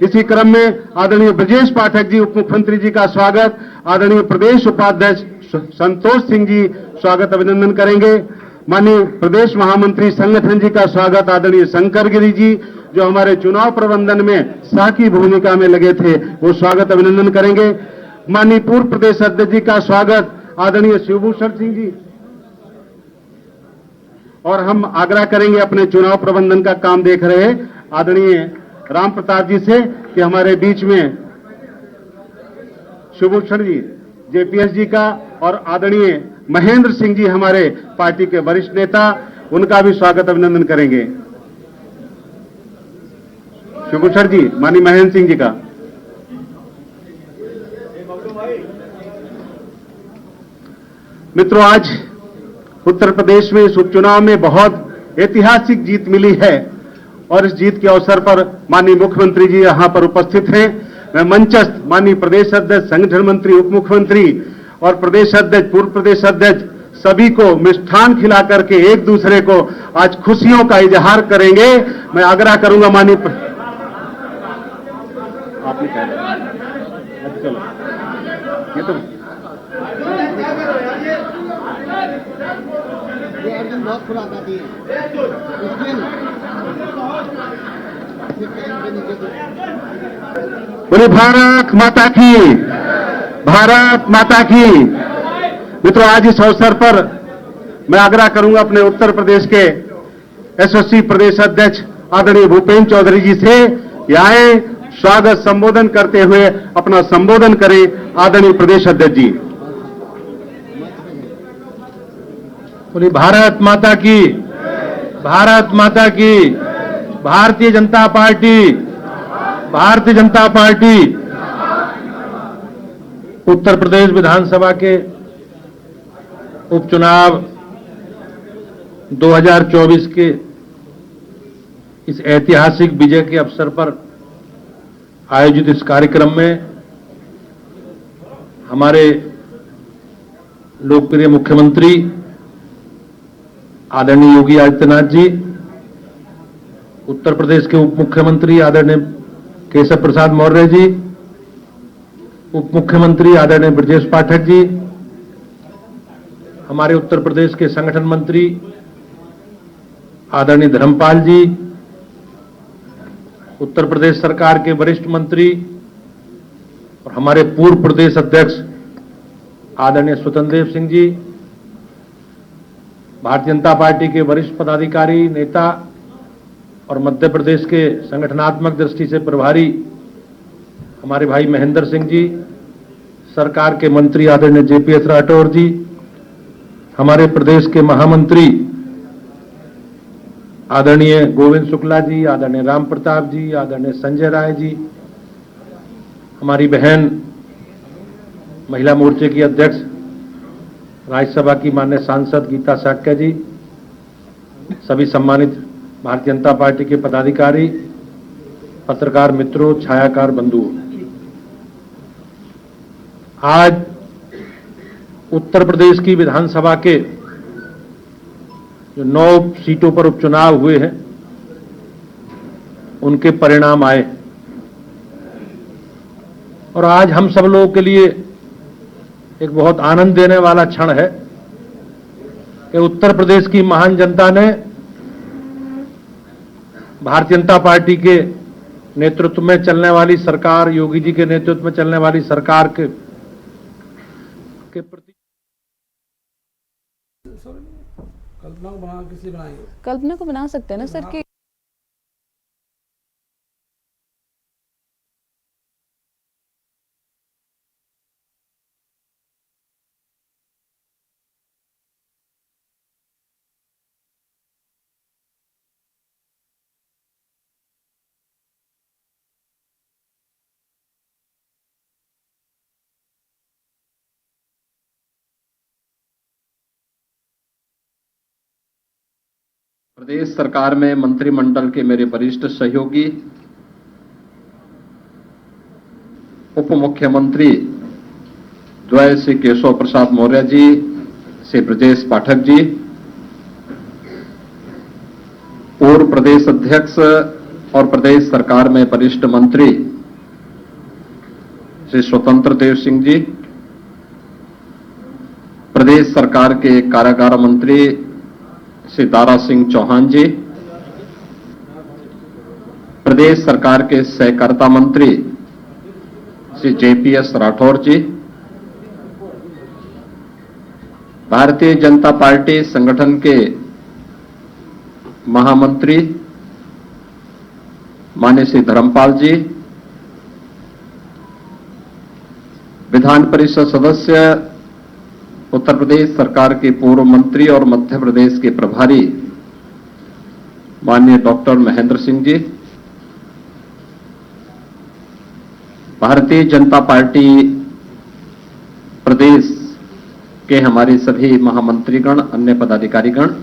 Speaker 13: इसी क्रम में आदरणीय ब्रजेश पाठक जी उप मुख्यमंत्री जी का स्वागत, आदरणीय प्रदेश उपाध्यक्ष संतोष सिंह जी स्वागत अभिनंदन करेंगे। माननीय प्रदेश महामंत्री संगठन जी का स्वागत आदरणीय शंकर गिरी जी जो हमारे चुनाव प्रबंधन में सह की भूमिका में लगे थे वो स्वागत अभिनंदन करेंगे। माननीय पूर्व प्रदेश अध्यक्ष जी का स्वागत आदरणीय शिवभूषण सिंह जी। और हम आग्रह करेंगे अपने चुनाव प्रबंधन का काम देख रहे आदरणीय राम प्रताप जी से कि हमारे बीच में शिवभूषण जी जेपीएस जी का और आदरणीय महेंद्र सिंह जी हमारे पार्टी के वरिष्ठ नेता, उनका भी स्वागत अभिनंदन करेंगे। शिवभूषण जी, माननीय महेंद्र सिंह जी का। मित्रों, आज उत्तर प्रदेश में इस उपचुनाव में बहुत ऐतिहासिक जीत मिली है और इस जीत के अवसर पर माननीय मुख्यमंत्री जी यहां पर उपस्थित हैं। मैं मंचस्थ माननीय प्रदेश अध्यक्ष, संगठन मंत्री, उप मुख्यमंत्री और प्रदेश अध्यक्ष, पूर्व प्रदेश अध्यक्ष सभी को मिष्ठान खिला करके एक दूसरे को आज खुशियों का इजहार करेंगे। मैं आग्रह करूंगा माननीय आपने कहा चलो ये तो बहुत खुलासा दिए बोले भारत माता की, भारत माता की। मित्रों, आज इस अवसर पर मैं आग्रह करूंगा अपने उत्तर प्रदेश के एसओसी प्रदेश अध्यक्ष आदरणीय भूपेंद्र चौधरी जी से आए स्वागत संबोधन करते हुए अपना संबोधन करें। आदरणीय प्रदेश अध्यक्ष जी।
Speaker 14: बोली भारत माता की, भारत माता की। Bharatiya Janata party, Bharatiya Janata party. उत्तर प्रदेश विधानसभा के उपचुनाव 2024 के इस ऐतिहासिक विजय के अवसर पर आयोजित इस कार्यक्रम में हमारे लोकप्रिय मुख्यमंत्री आदरणीय योगी आदित्यनाथ जी, उत्तर प्रदेश के उप मुख्यमंत्री आदरणीय केशव प्रसाद मौर्य जी, उप मुख्यमंत्री आदरणीय ब्रजेश पाठक जी, हमारे उत्तर प्रदेश के संगठन मंत्री आदरणीय धर्मपाल जी, उत्तर प्रदेश सरकार के वरिष्ठ मंत्री और हमारे पूर्व प्रदेश अध्यक्ष आदरणीय स्वतंत्र देव सिंह जी, भारतीय जनता पार्टी के वरिष्ठ पदाधिकारी नेता और मध्य प्रदेश के संगठनात्मक दृष्टि से प्रभारी हमारे भाई महेंद्र सिंह जी, सरकार के मंत्री आदरणीय जेपीएस राठौर जी, हमारे प्रदेश के महामंत्री आदरणीय गोविंद शुक्ला जी, आदरणीय राम प्रताप जी, आदरणीय संजय राय जी, हमारी बहन महिला मोर्चे की अध्यक्ष राज्यसभा की माननीय सांसद गीता साक्य जी, सभी सम्मानित भारतीय जनता पार्टी के पदाधिकारी, पत्रकार मित्रों, छायाकार बंधुओं, आज उत्तर प्रदेश की विधानसभा के जो 9 सीटों पर उपचुनाव हुए हैं उनके परिणाम आए और आज हम सब लोगों के लिए एक बहुत आनंद देने वाला क्षण है कि उत्तर प्रदेश की महान जनता ने भारतीय जनता पार्टी के नेतृत्व में चलने वाली सरकार, योगी जी के नेतृत्व में चलने वाली सरकार के प्रति
Speaker 15: कल्पना को बना सकते हैं ना सर कि
Speaker 16: प्रदेश सरकार में मंत्रिमंडल के मेरे वरिष्ठ सहयोगी, उप मुख्यमंत्री द्वय श्री केशव प्रसाद मौर्य जी, श्री ब्रजेश पाठक जी, पूर्व प्रदेश अध्यक्ष और प्रदेश सरकार में वरिष्ठ मंत्री श्री स्वतंत्र देव सिंह जी, प्रदेश सरकार के कारागार मंत्री श्री दारा सिंह चौहान जी, प्रदेश सरकार के सहकारिता मंत्री श्री जेपीएस राठौर जी, भारतीय जनता पार्टी संगठन के महामंत्री माननीय श्री धर्मपाल जी, विधान परिषद सदस्य उत्तर प्रदेश सरकार के पूर्व मंत्री और मध्य प्रदेश के प्रभारी माननीय डॉक्टर महेंद्र सिंह जी, भारतीय जनता पार्टी प्रदेश के हमारे सभी महामंत्रीगण, अन्य पदाधिकारीगण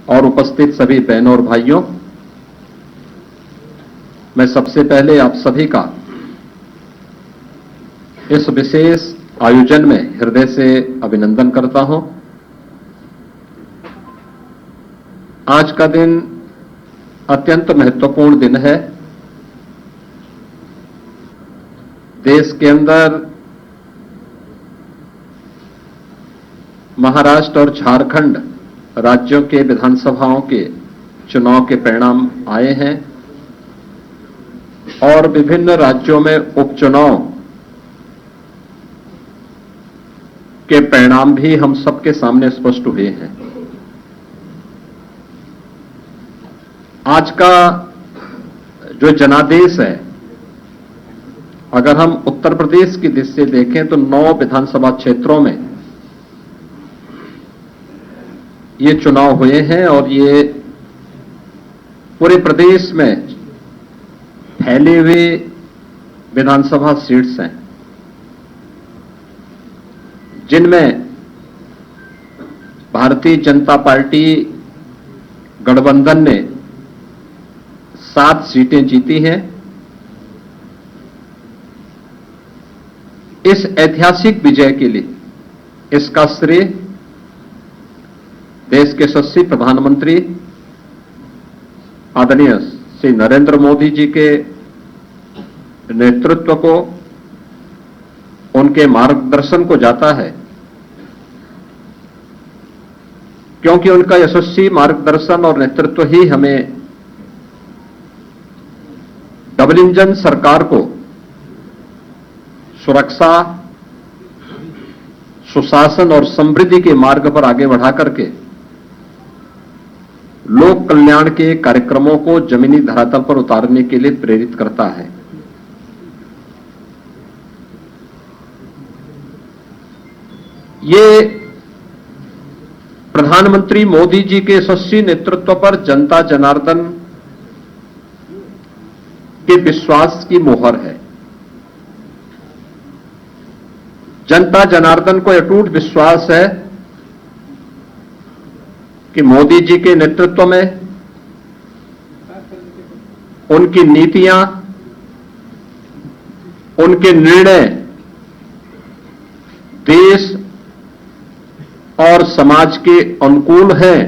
Speaker 16: और उपस्थित सभी बहनों और भाइयों, मैं सबसे पहले आप सभी का इस विशेष आयोजन में हृदय से अभिनंदन करता हूं। आज का दिन अत्यंत महत्वपूर्ण दिन है। देश के अंदर महाराष्ट्र और झारखंड राज्यों के विधानसभाओं के चुनाव के परिणाम आए हैं और विभिन्न राज्यों में उपचुनाव के परिणाम भी हम सबके सामने स्पष्ट हुए हैं। आज का जो जनादेश है, अगर हम उत्तर प्रदेश की दृष्टि से देखें तो 9 विधानसभा क्षेत्रों में ये चुनाव हुए हैं और ये पूरे प्रदेश में फैले हुए विधानसभा सीट्स हैं, जिनमें भारतीय जनता पार्टी गठबंधन ने 7 सीटें जीती हैं इस ऐतिहासिक विजय के लिए इसका श्रेय देश के यशस्वी प्रधानमंत्री आदरणीय श्री नरेंद्र मोदी जी के नेतृत्व को, उनके मार्गदर्शन को जाता है, क्योंकि उनका यशस्वी मार्गदर्शन और नेतृत्व ही हमें डबल इंजन सरकार को सुरक्षा, सुशासन और समृद्धि के मार्ग पर आगे बढ़ा करके लोक कल्याण के कार्यक्रमों को जमीनी धरातल पर उतारने के लिए प्रेरित करता है। ये प्रधानमंत्री मोदी जी के यशस्वी नेतृत्व पर जनता जनार्दन के विश्वास की मोहर है। जनता जनार्दन को अटूट विश्वास है कि मोदी जी के नेतृत्व में उनकी नीतियां, उनके निर्णय देश और समाज के अनुकूल हैं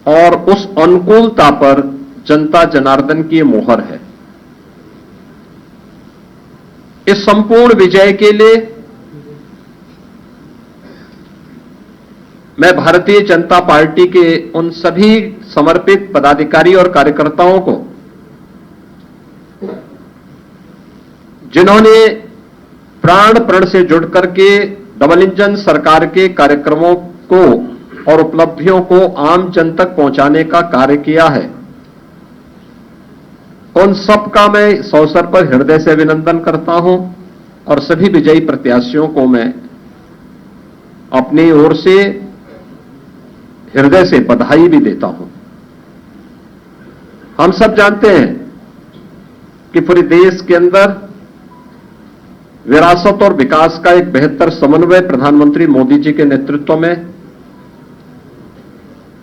Speaker 16: और उस अनुकूलता पर जनता जनार्दन की मोहर है। इस संपूर्ण विजय के लिए मैं भारतीय जनता पार्टी के उन सभी समर्पित पदाधिकारी और कार्यकर्ताओं को, जिन्होंने प्राण प्रण से जुड़ करके डबल इंजन सरकार के कार्यक्रमों को और उपलब्धियों को आम जन तक पहुंचाने का कार्य किया है, उन सबका मैं इस अवसर पर हृदय से अभिनंदन करता हूं और सभी विजयी प्रत्याशियों को मैं अपनी ओर से हृदय से बधाई भी देता हूं। हम सब जानते हैं कि पूरे देश के अंदर विरासत और विकास का एक बेहतर समन्वय प्रधानमंत्री मोदी जी के नेतृत्व में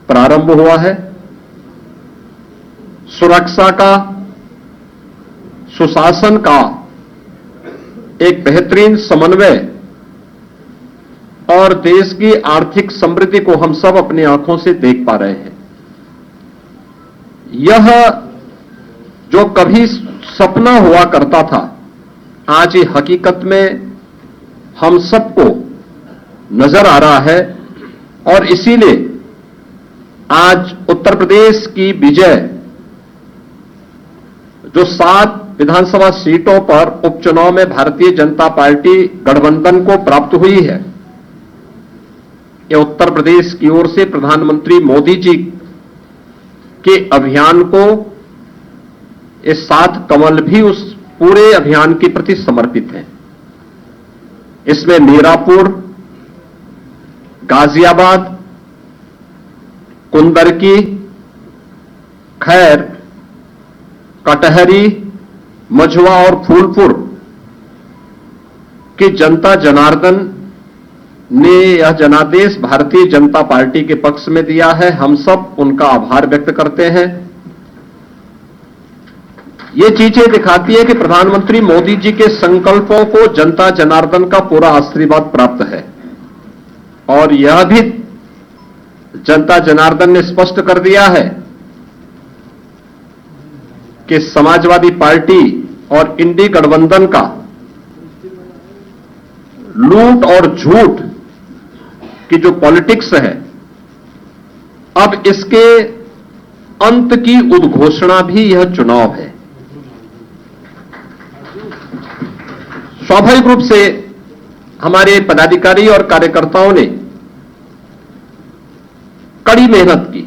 Speaker 16: प्रारंभ हुआ है। सुरक्षा का, सुशासन का एक बेहतरीन समन्वय और देश की आर्थिक समृद्धि को हम सब अपनी आंखों से देख पा रहे हैं। यह जो कभी सपना हुआ करता था, आज ये हकीकत में हम सबको नजर आ रहा है और इसीलिए आज उत्तर प्रदेश की विजय, जो 7 विधानसभा सीटों पर उपचुनाव में भारतीय जनता पार्टी गठबंधन को प्राप्त हुई है, यह उत्तर प्रदेश की ओर से प्रधानमंत्री मोदी जी के अभियान को, ये 7 कमल भी उस पूरे अभियान के प्रति समर्पित हैं। इसमें मीरापुर, गाजियाबाद, कुंदरकी, खैर, कटहरी, मझवा और फूलपुर की जनता जनार्दन ने यह जनादेश भारतीय जनता पार्टी के पक्ष में दिया है। हम सब उनका आभार व्यक्त करते हैं। ये चीजें दिखाती है कि प्रधानमंत्री मोदी जी के संकल्पों को जनता जनार्दन का पूरा आशीर्वाद प्राप्त है और यह भी जनता जनार्दन ने स्पष्ट कर दिया है कि समाजवादी पार्टी और इंडी गठबंधन का लूट और झूठ की जो पॉलिटिक्स है, अब इसके अंत की उद्घोषणा भी यह चुनाव है। स्वाभाविक रूप से हमारे पदाधिकारी और कार्यकर्ताओं ने कड़ी मेहनत की,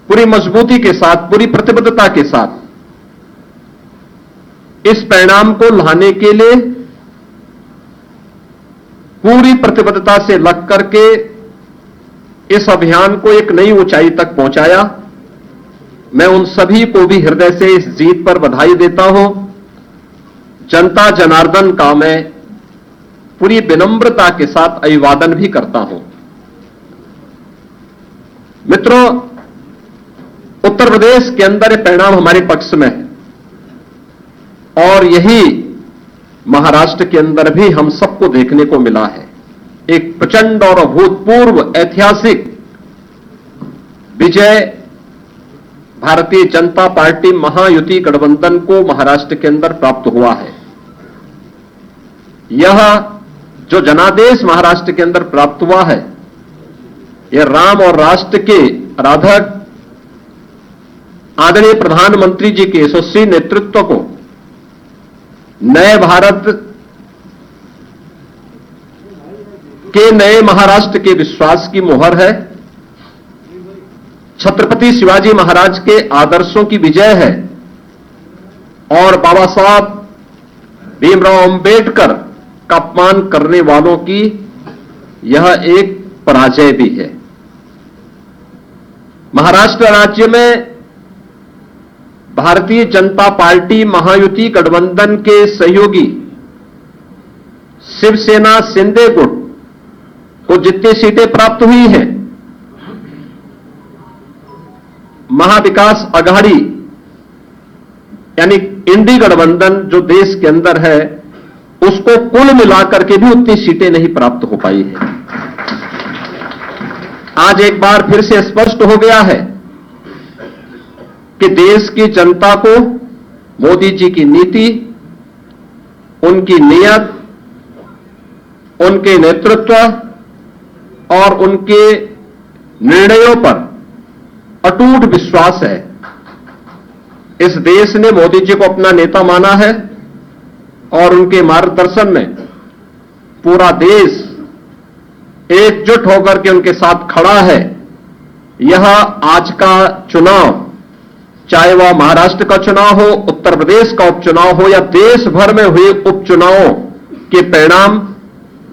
Speaker 16: पूरी मजबूती के साथ, पूरी प्रतिबद्धता के साथ इस परिणाम को लाने के लिए पूरी प्रतिबद्धता से लग करके इस अभियान को एक नई ऊंचाई तक पहुंचाया। मैं उन सभी को भी हृदय से इस जीत पर बधाई देता हूं। जनता जनार्दन का मैं पूरी विनम्रता के साथ अभिवादन भी करता हूं। मित्रों, उत्तर प्रदेश के अंदर ये परिणाम हमारे पक्ष में है और यही महाराष्ट्र के अंदर भी हम सबको देखने को मिला है। एक प्रचंड और अभूतपूर्व ऐतिहासिक विजय भारतीय जनता पार्टी महायुति गठबंधन को महाराष्ट्र के अंदर प्राप्त हुआ है। यह जो जनादेश महाराष्ट्र के अंदर प्राप्त हुआ है, यह राम और राष्ट्र के आराधक आदरणीय प्रधानमंत्री जी के यशस्वी नेतृत्व को नए भारत के नए महाराष्ट्र के विश्वास की मोहर है। छत्रपति शिवाजी महाराज के आदर्शों की विजय है और बाबा साहब भीमराव अंबेडकर का अपमान करने वालों की यह एक पराजय भी है। महाराष्ट्र राज्य में भारतीय जनता पार्टी महायुति गठबंधन के सहयोगी शिवसेना शिंदे गुट को जितनी सीटें प्राप्त हुई हैं, महाविकास आघाड़ी यानी इंडी गठबंधन जो देश के अंदर है, उसको कुल मिलाकर के भी उतनी सीटें नहीं प्राप्त हो पाई है। आज एक बार फिर से स्पष्ट हो गया है कि देश की जनता को मोदी जी की नीति, उनकी नीयत, उनके नेतृत्व और उनके निर्णयों पर अटूट विश्वास है। इस देश ने मोदी जी को अपना नेता माना है और उनके मार्गदर्शन में पूरा देश एकजुट होकर के उनके साथ खड़ा है। यह आज का चुनाव, चाहे वह महाराष्ट्र का चुनाव हो, उत्तर प्रदेश का उपचुनाव हो या देश भर में हुए उपचुनावों के परिणाम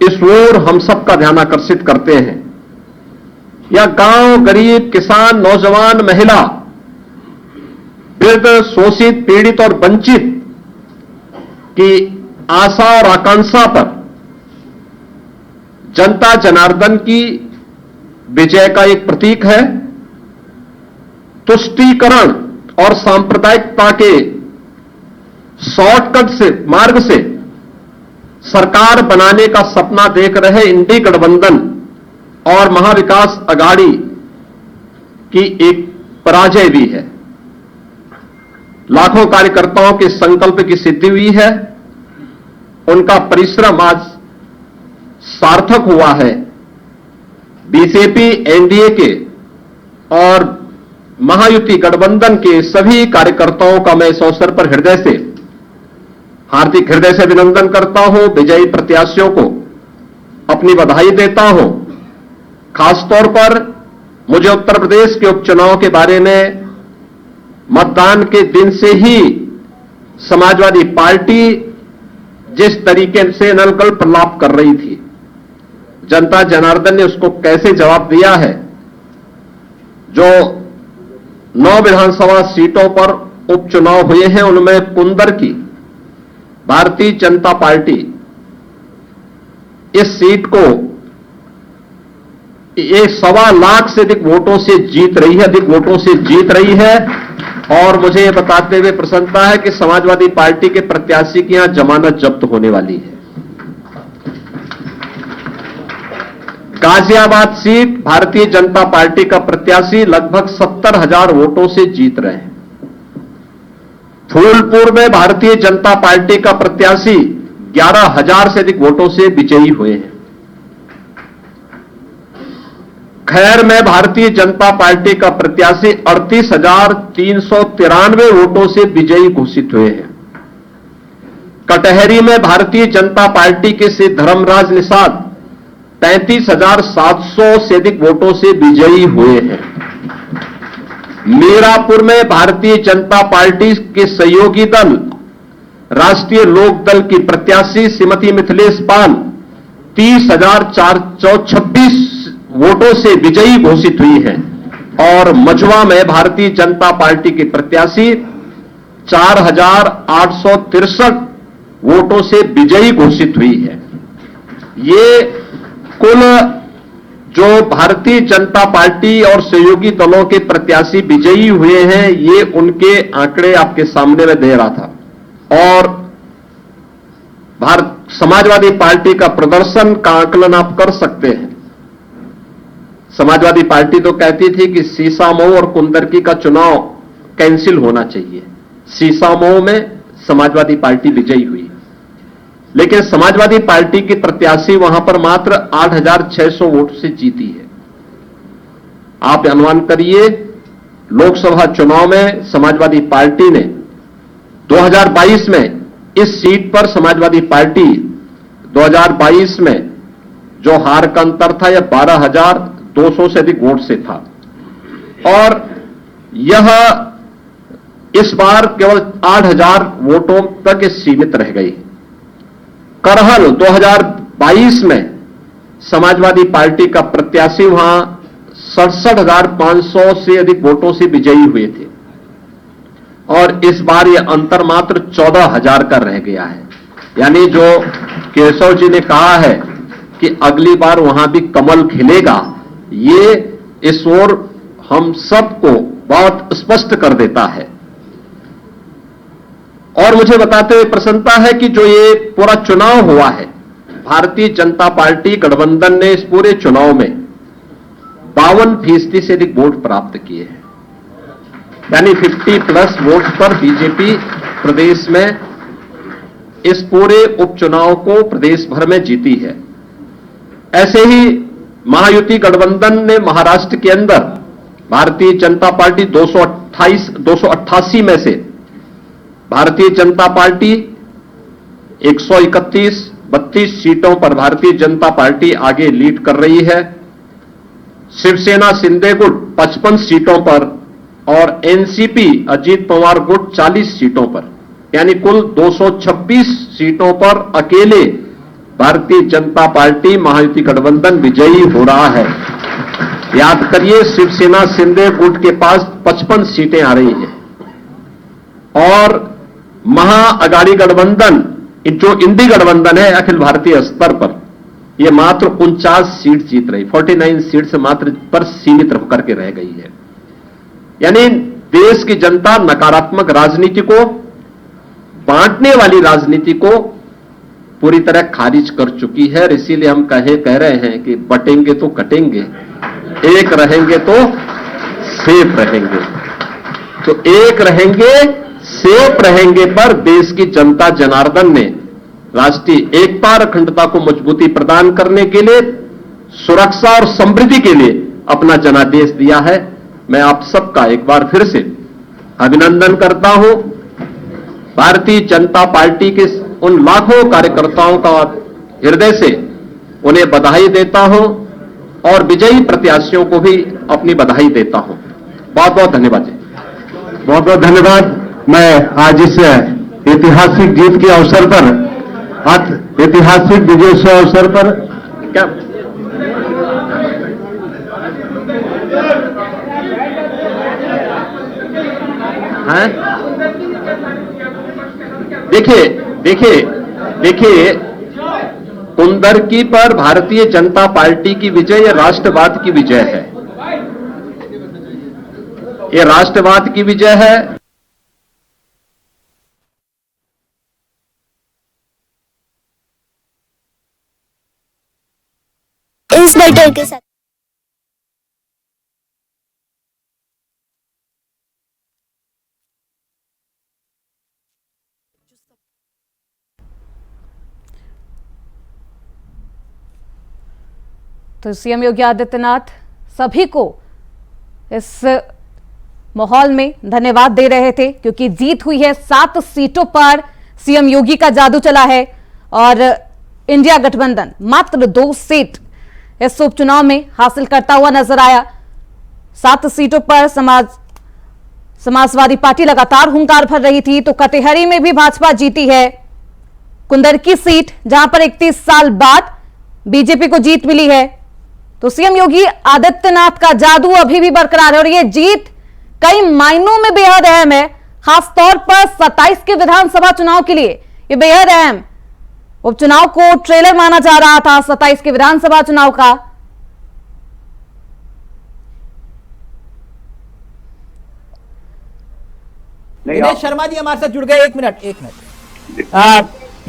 Speaker 16: इस ओर हम सबका ध्यान आकर्षित करते हैं। या गांव, गरीब, किसान, नौजवान, महिला, वृद्ध, शोषित, पीड़ित और वंचित की आशा और आकांक्षा पर जनता जनार्दन की विजय का एक प्रतीक है। तुष्टीकरण और सांप्रदायिकता के शॉर्टकट से मार्ग से सरकार बनाने का सपना देख रहे इंडी गठबंधन और महाविकास आघाड़ी की एक पराजय भी है। लाखों कार्यकर्ताओं के संकल्प की सिद्धि हुई है, उनका परिश्रम आज सार्थक हुआ है। बीजेपी, एनडीए के और महायुति गठबंधन के सभी कार्यकर्ताओं का मैं इस अवसर पर हार्दिक हृदय से अभिनंदन करता हूं। विजयी प्रत्याशियों को अपनी बधाई देता हूं। खासतौर पर मुझे उत्तर प्रदेश के उपचुनाव के बारे में मतदान के दिन से ही समाजवादी पार्टी जिस तरीके से नलगल प्रलाप कर रही थी, जनता जनार्दन ने उसको कैसे जवाब दिया है। जो 9 विधानसभा सीटों पर उपचुनाव हुए हैं, उनमें कुंदर की भारतीय जनता पार्टी इस सीट को 1.25 लाख से अधिक वोटों से जीत रही है। और मुझे यह बताते हुए प्रसन्नता है कि समाजवादी पार्टी के प्रत्याशी की यहां जमानत जब्त होने वाली है। गाजियाबाद सीट भारतीय जनता पार्टी का प्रत्याशी लगभग 70,000 वोटों से जीत रहे हैं। फूलपुर में भारतीय जनता पार्टी का प्रत्याशी 11,000 से अधिक वोटों से विजयी हुए हैं। खैर में भारतीय जनता पार्टी का प्रत्याशी 38,393 वोटों से विजयी घोषित हुए हैं। कटहरी में भारतीय जनता पार्टी के श्री धर्मराज निषाद 35,700 से अधिक वोटों से विजयी हुए हैं। मीरापुर में भारतीय जनता पार्टी के सहयोगी दल राष्ट्रीय लोक दल की प्रत्याशी श्रीमती मिथिलेश पाल 30,426 वोटों से विजयी घोषित हुई है। और मझवा में भारतीय जनता पार्टी की प्रत्याशी 4,863 वोटों से विजयी घोषित हुई है। ये कुल जो भारतीय जनता पार्टी और सहयोगी दलों के प्रत्याशी विजयी हुए हैं, ये उनके आंकड़े आपके सामने में दे रहा था। और समाजवादी पार्टी का प्रदर्शन का आकलन आप कर सकते हैं। समाजवादी पार्टी तो कहती थी कि सीसामऊ और कुंदरकी का चुनाव कैंसिल होना चाहिए। सीसामऊ में समाजवादी पार्टी विजयी हुई, लेकिन समाजवादी पार्टी की प्रत्याशी वहां पर मात्र 8,600 वोट से जीती है। आप अनुमान करिए, लोकसभा चुनाव में समाजवादी पार्टी ने 2022 में इस सीट पर समाजवादी पार्टी 2022 में जो हार का अंतर था यह 12,200 से अधिक वोट से था, और यह इस बार केवल 8,000 वोटों तक सीमित रह गई। करहल 2022 में समाजवादी पार्टी का प्रत्याशी वहां 67,500 से अधिक वोटों से विजयी हुए थे, और इस बार यह अंतर मात्र 14,000 का रह गया है। यानी जो केशव जी ने कहा है कि अगली बार वहां भी कमल खिलेगा, ये इस ओर हम सबको बहुत स्पष्ट कर देता है। और मुझे बताते हुए प्रसन्नता है कि जो ये पूरा चुनाव हुआ है, भारतीय जनता पार्टी गठबंधन ने इस पूरे चुनाव में 52% से अधिक वोट प्राप्त किए हैं। यानी 50+ वोट पर बीजेपी प्रदेश में इस पूरे उपचुनाव को प्रदेश भर में जीती है। ऐसे ही महायुति गठबंधन ने महाराष्ट्र के अंदर भारतीय जनता पार्टी 288 में से भारतीय जनता पार्टी 131-32 सीटों पर भारतीय जनता पार्टी आगे लीड कर रही है। शिवसेना शिंदे गुट 55 सीटों पर और एनसीपी अजीत पवार गुट 40 सीटों पर, यानी कुल 226 सीटों पर अकेले भारतीय जनता पार्टी महायुति गठबंधन विजयी हो रहा है। याद करिए, शिवसेना शिंदे गुट के पास 55 सीटें आ रही हैं, और महाअगाड़ी गठबंधन जो इंडी गठबंधन है अखिल भारतीय स्तर पर, यह मात्र 49 सीट जीत रही, 49 सीट से मात्र पर सीमित होकर के रह गई है। यानी देश की जनता नकारात्मक राजनीति को, बांटने वाली राजनीति को पूरी तरह खारिज कर चुकी है। और इसीलिए हम कह रहे हैं कि बटेंगे तो कटेंगे, एक रहेंगे तो सेफ रहेंगे। तो एक रहेंगे, सेफ रहेंगे पर देश की जनता जनार्दन ने राष्ट्रीय एकता और अखंडता को मजबूती प्रदान करने के लिए, सुरक्षा और समृद्धि के लिए अपना जनादेश दिया है। मैं आप सबका एक बार फिर से अभिनंदन करता हूं। भारतीय जनता पार्टी के उन लाखों कार्यकर्ताओं का हृदय से उन्हें बधाई देता हूं, और विजयी प्रत्याशियों को भी अपनी बधाई देता हूं। बहुत बहुत धन्यवाद जी।
Speaker 13: बहुत बहुत धन्यवाद। मैं आज इस ऐतिहासिक जीत के अवसर पर, ऐतिहासिक विजय के अवसर पर
Speaker 16: क्या है, देखिए कुंदरकी पर भारतीय जनता पार्टी की विजय यह राष्ट्रवाद की विजय है, यह राष्ट्रवाद की विजय है।
Speaker 17: इस बैठक के साथ
Speaker 15: तो सीएम योगी आदित्यनाथ सभी को इस माहौल में धन्यवाद दे रहे थे, क्योंकि जीत हुई है 7 सीटों पर। सीएम योगी का जादू चला है और इंडिया गठबंधन मात्र 2 सीट इस उपचुनाव में हासिल करता हुआ नजर आया। 7 सीटों पर समाजवादी पार्टी लगातार हुंकार भर रही थी, तो कटिहारी में भी भाजपा जीती है। कुंदरकी सीट जहां पर 31 साल बाद बीजेपी को जीत मिली है। तो सीएम योगी आदित्यनाथ का जादू अभी भी बरकरार है, और यह जीत कई मायनों में बेहद अहम है, खासतौर पर 27 के विधानसभा चुनाव के लिए यह बेहद अहम। उपचुनाव को ट्रेलर माना जा रहा था 27 के विधानसभा चुनाव का।
Speaker 11: दिनेश शर्मा जी हमारे साथ जुड़ गए। एक मिनट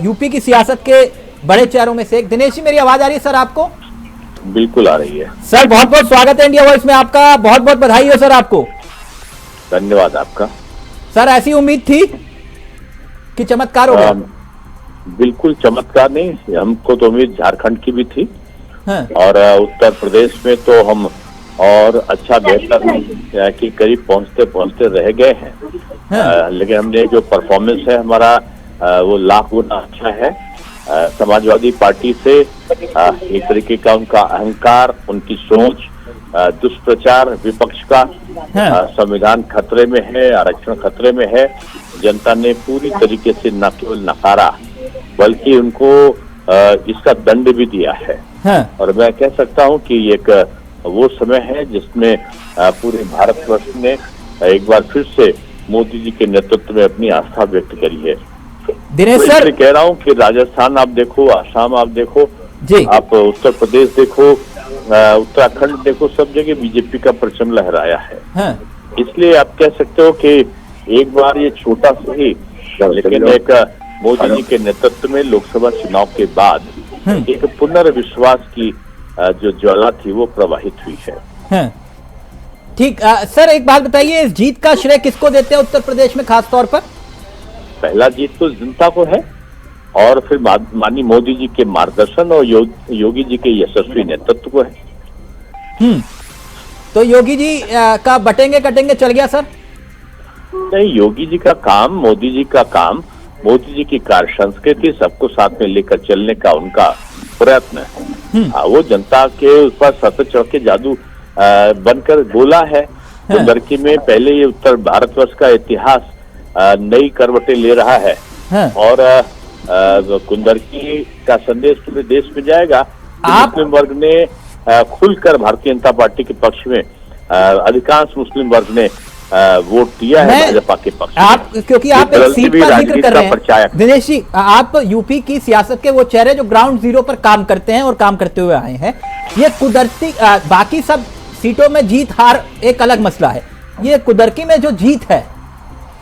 Speaker 11: यूपी की सियासत के बड़े चेहरों में से एक। दिनेश जी, मेरी आवाज आ रही है सर आपको?
Speaker 12: बिल्कुल आ रही है
Speaker 11: सर। बहुत बहुत स्वागत है इंडिया वॉइस में आपका, बहुत बहुत बधाई हो सर आपको।
Speaker 12: धन्यवाद आपका।
Speaker 11: सर, ऐसी उम्मीद थी कि चमत्कार हो गया?
Speaker 12: बिल्कुल चमत्कार नहीं, हमको तो उम्मीद झारखंड की भी थी।
Speaker 11: हाँ।
Speaker 12: और उत्तर प्रदेश में तो हम और अच्छा बेहतर के करीब पहुंचते पहुंचते रह गए हैं।
Speaker 11: हाँ।
Speaker 12: लेकिन हमने जो परफॉर्मेंस है हमारा वो लाख गुना अच्छा है। समाजवादी पार्टी से एक तरीके का उनका अहंकार, उनकी सोच, दुष्प्रचार विपक्ष का, संविधान खतरे में है, आरक्षण खतरे में है, जनता ने पूरी तरीके से न केवल नकारा बल्कि उनको इसका दंड भी दिया है। और मैं कह सकता हूं कि एक वो समय है जिसमें पूरे भारतवर्ष ने एक बार फिर से मोदी जी के नेतृत्व में अपनी आस्था व्यक्त करी है।
Speaker 11: दिनेश सर,
Speaker 12: मैं कह रहा हूं कि राजस्थान आप देखो, आसाम आप देखो
Speaker 11: जी,
Speaker 12: आप उत्तर प्रदेश देखो, उत्तराखंड देखो, सब जगह बीजेपी का परचम लहराया है। इसलिए आप कह सकते हो कि एक बार ये छोटा सा ही लेकिन एक मोदी जी के नेतृत्व में लोकसभा चुनाव के बाद एक पुनर्विश्वास की जो ज्वाला थी वो प्रवाहित हुई है।
Speaker 11: ठीक। सर, एक बात बताइए, इस जीत का श्रेय किसको देते हैं उत्तर प्रदेश में खास तौर पर?
Speaker 12: पहला जीत तो जनता को है और फिर माननीय मोदी जी के मार्गदर्शन और योगी जी के यशस्वी नेतृत्व को है।
Speaker 11: तो योगी जी का बटेंगे कटेंगे चल गया सर?
Speaker 12: नहीं, योगी जी का काम, मोदी जी का काम, मोदी जी की कार्य संस्कृति, सबको साथ में लेकर चलने का उनका प्रयत्न है। वो जनता के ऊपर सत चढ़ के जादू बनकर बोला है। तो लड़की में पहले ये उत्तर भारतवर्ष का इतिहास नई करवटें ले रहा है और कुंदरकी का संदेश पूरे देश में जाएगा। मुस्लिम वर्ग ने खुलकर भारतीय जनता पार्टी के पक्ष में, अधिकांश मुस्लिम वर्ग ने वोट दिया है भाजपा के पक्ष में।
Speaker 11: आप, क्योंकि आप एक सीट का जिक्र कर रहे हैं दिनेश जी, आप यूपी की सियासत के वो चेहरे जो ग्राउंड जीरो पर काम करते हैं और काम करते हुए आए हैं। ये कुदरती, बाकी सब सीटों में जीत हार एक अलग मसला है, ये कुदरती में जो जीत है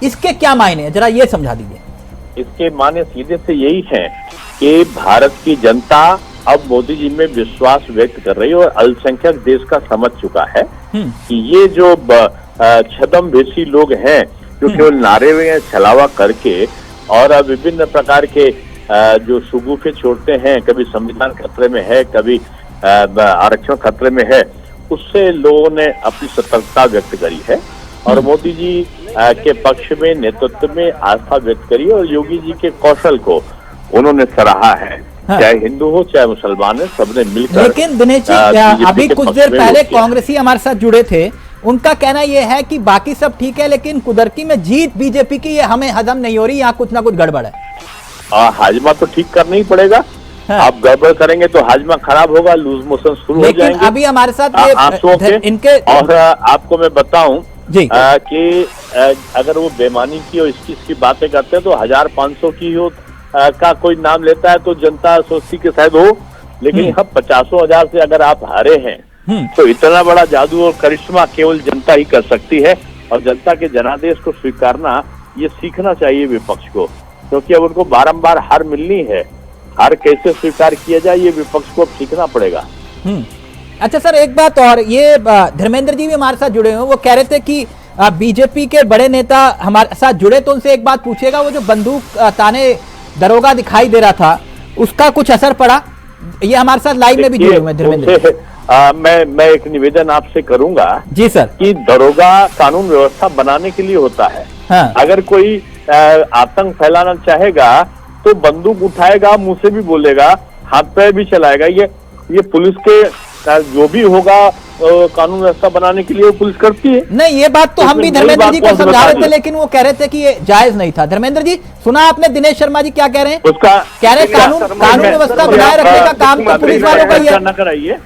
Speaker 11: इसके क्या मायने हैं, जरा ये समझा दीजिए।
Speaker 12: इसके माने सीधे से यही है कि भारत की जनता अब मोदी जी में विश्वास व्यक्त कर रही है और अल्पसंख्यक देश का समझ चुका है कि ये जो छद्मवेशी लोग हैं जो केवल नारे में छलावा करके और विभिन्न प्रकार के जो सुगुफे छोड़ते हैं, कभी संविधान खतरे में है, कभी आरक्षण खतरे में है, उससे लोगों ने अपनी सतर्कता व्यक्त करी है और मोदी जी के पक्ष में, नेतृत्व में आस्था व्यक्त करी और योगी जी के कौशल को उन्होंने सराहा है। चाहे हिंदू हो चाहे मुसलमान है, सबने मिलकर।
Speaker 11: लेकिन दिनेश जी, अभी कुछ देर पहले कांग्रेसी हमारे साथ जुड़े थे, उनका कहना यह है कि बाकी सब ठीक है लेकिन कुदरती में जीत बीजेपी की ये हमें हजम नहीं हो रही, यहाँ कुछ ना कुछ गड़बड़ है।
Speaker 12: हाजमा तो ठीक करना ही पड़ेगा। आप गड़बड़ करेंगे तो हाजमा खराब होगा, लूज मोशन शुरू हो जाएंगे।
Speaker 11: अभी हमारे साथ
Speaker 12: इनके और आपको मैं बताऊं कि अगर वो बेईमानी की और इसकी बातें करते हैं तो 1500 की हो का कोई नाम लेता है तो जनता सोचती कि शायद हो, लेकिन अब 50,000 से अगर आप हारे हैं तो इतना बड़ा जादू और करिश्मा केवल जनता ही कर सकती है और जनता के जनादेश को स्वीकारना ये सीखना चाहिए विपक्ष को, क्योंकि अब उनको बारंबार हार मिलनी है। हार कैसे स्वीकार किया जाए ये विपक्ष को अब सीखना पड़ेगा।
Speaker 11: अच्छा सर, एक बात और, ये धर्मेंद्र जी भी हमारे साथ जुड़े हुए, वो कह रहे थे कि बीजेपी के बड़े नेता हमारे साथ जुड़े तो उनसे एक बात पूछिएगा, वो जो बंदूक ताने दरोगा दिखाई दे रहा था उसका कुछ असर पड़ा? ये हमारे साथ लाइव में भी जुड़े हुए धर्मेंद्र।
Speaker 12: मैं एक निवेदन आपसे करूंगा
Speaker 11: जी सर, कि
Speaker 12: दरोगा कानून व्यवस्था बनाने के लिए होता है। अगर कोई आतंक फैलाना चाहेगा तो बंदूक उठाएगा, मुंह से भी बोलेगा, हाथ पैर भी चलाएगा। ये पुलिस के जो भी होगा कानून व्यवस्था बनाने के लिए पुलिस करती है।
Speaker 11: नहीं, ये बात तो हम भी धर्मेंद्र जी को समझा रहे थे, लेकिन वो कह रहे थे कि ये जायज नहीं था। धर्मेंद्र जी, सुना आपने दिनेश शर्मा जी क्या कह रहे हैं?
Speaker 12: उसका
Speaker 11: कह रहे कानून व्यवस्था बनाए रखने का काम तो पुलिस वालों का ही है।
Speaker 12: न कराइए।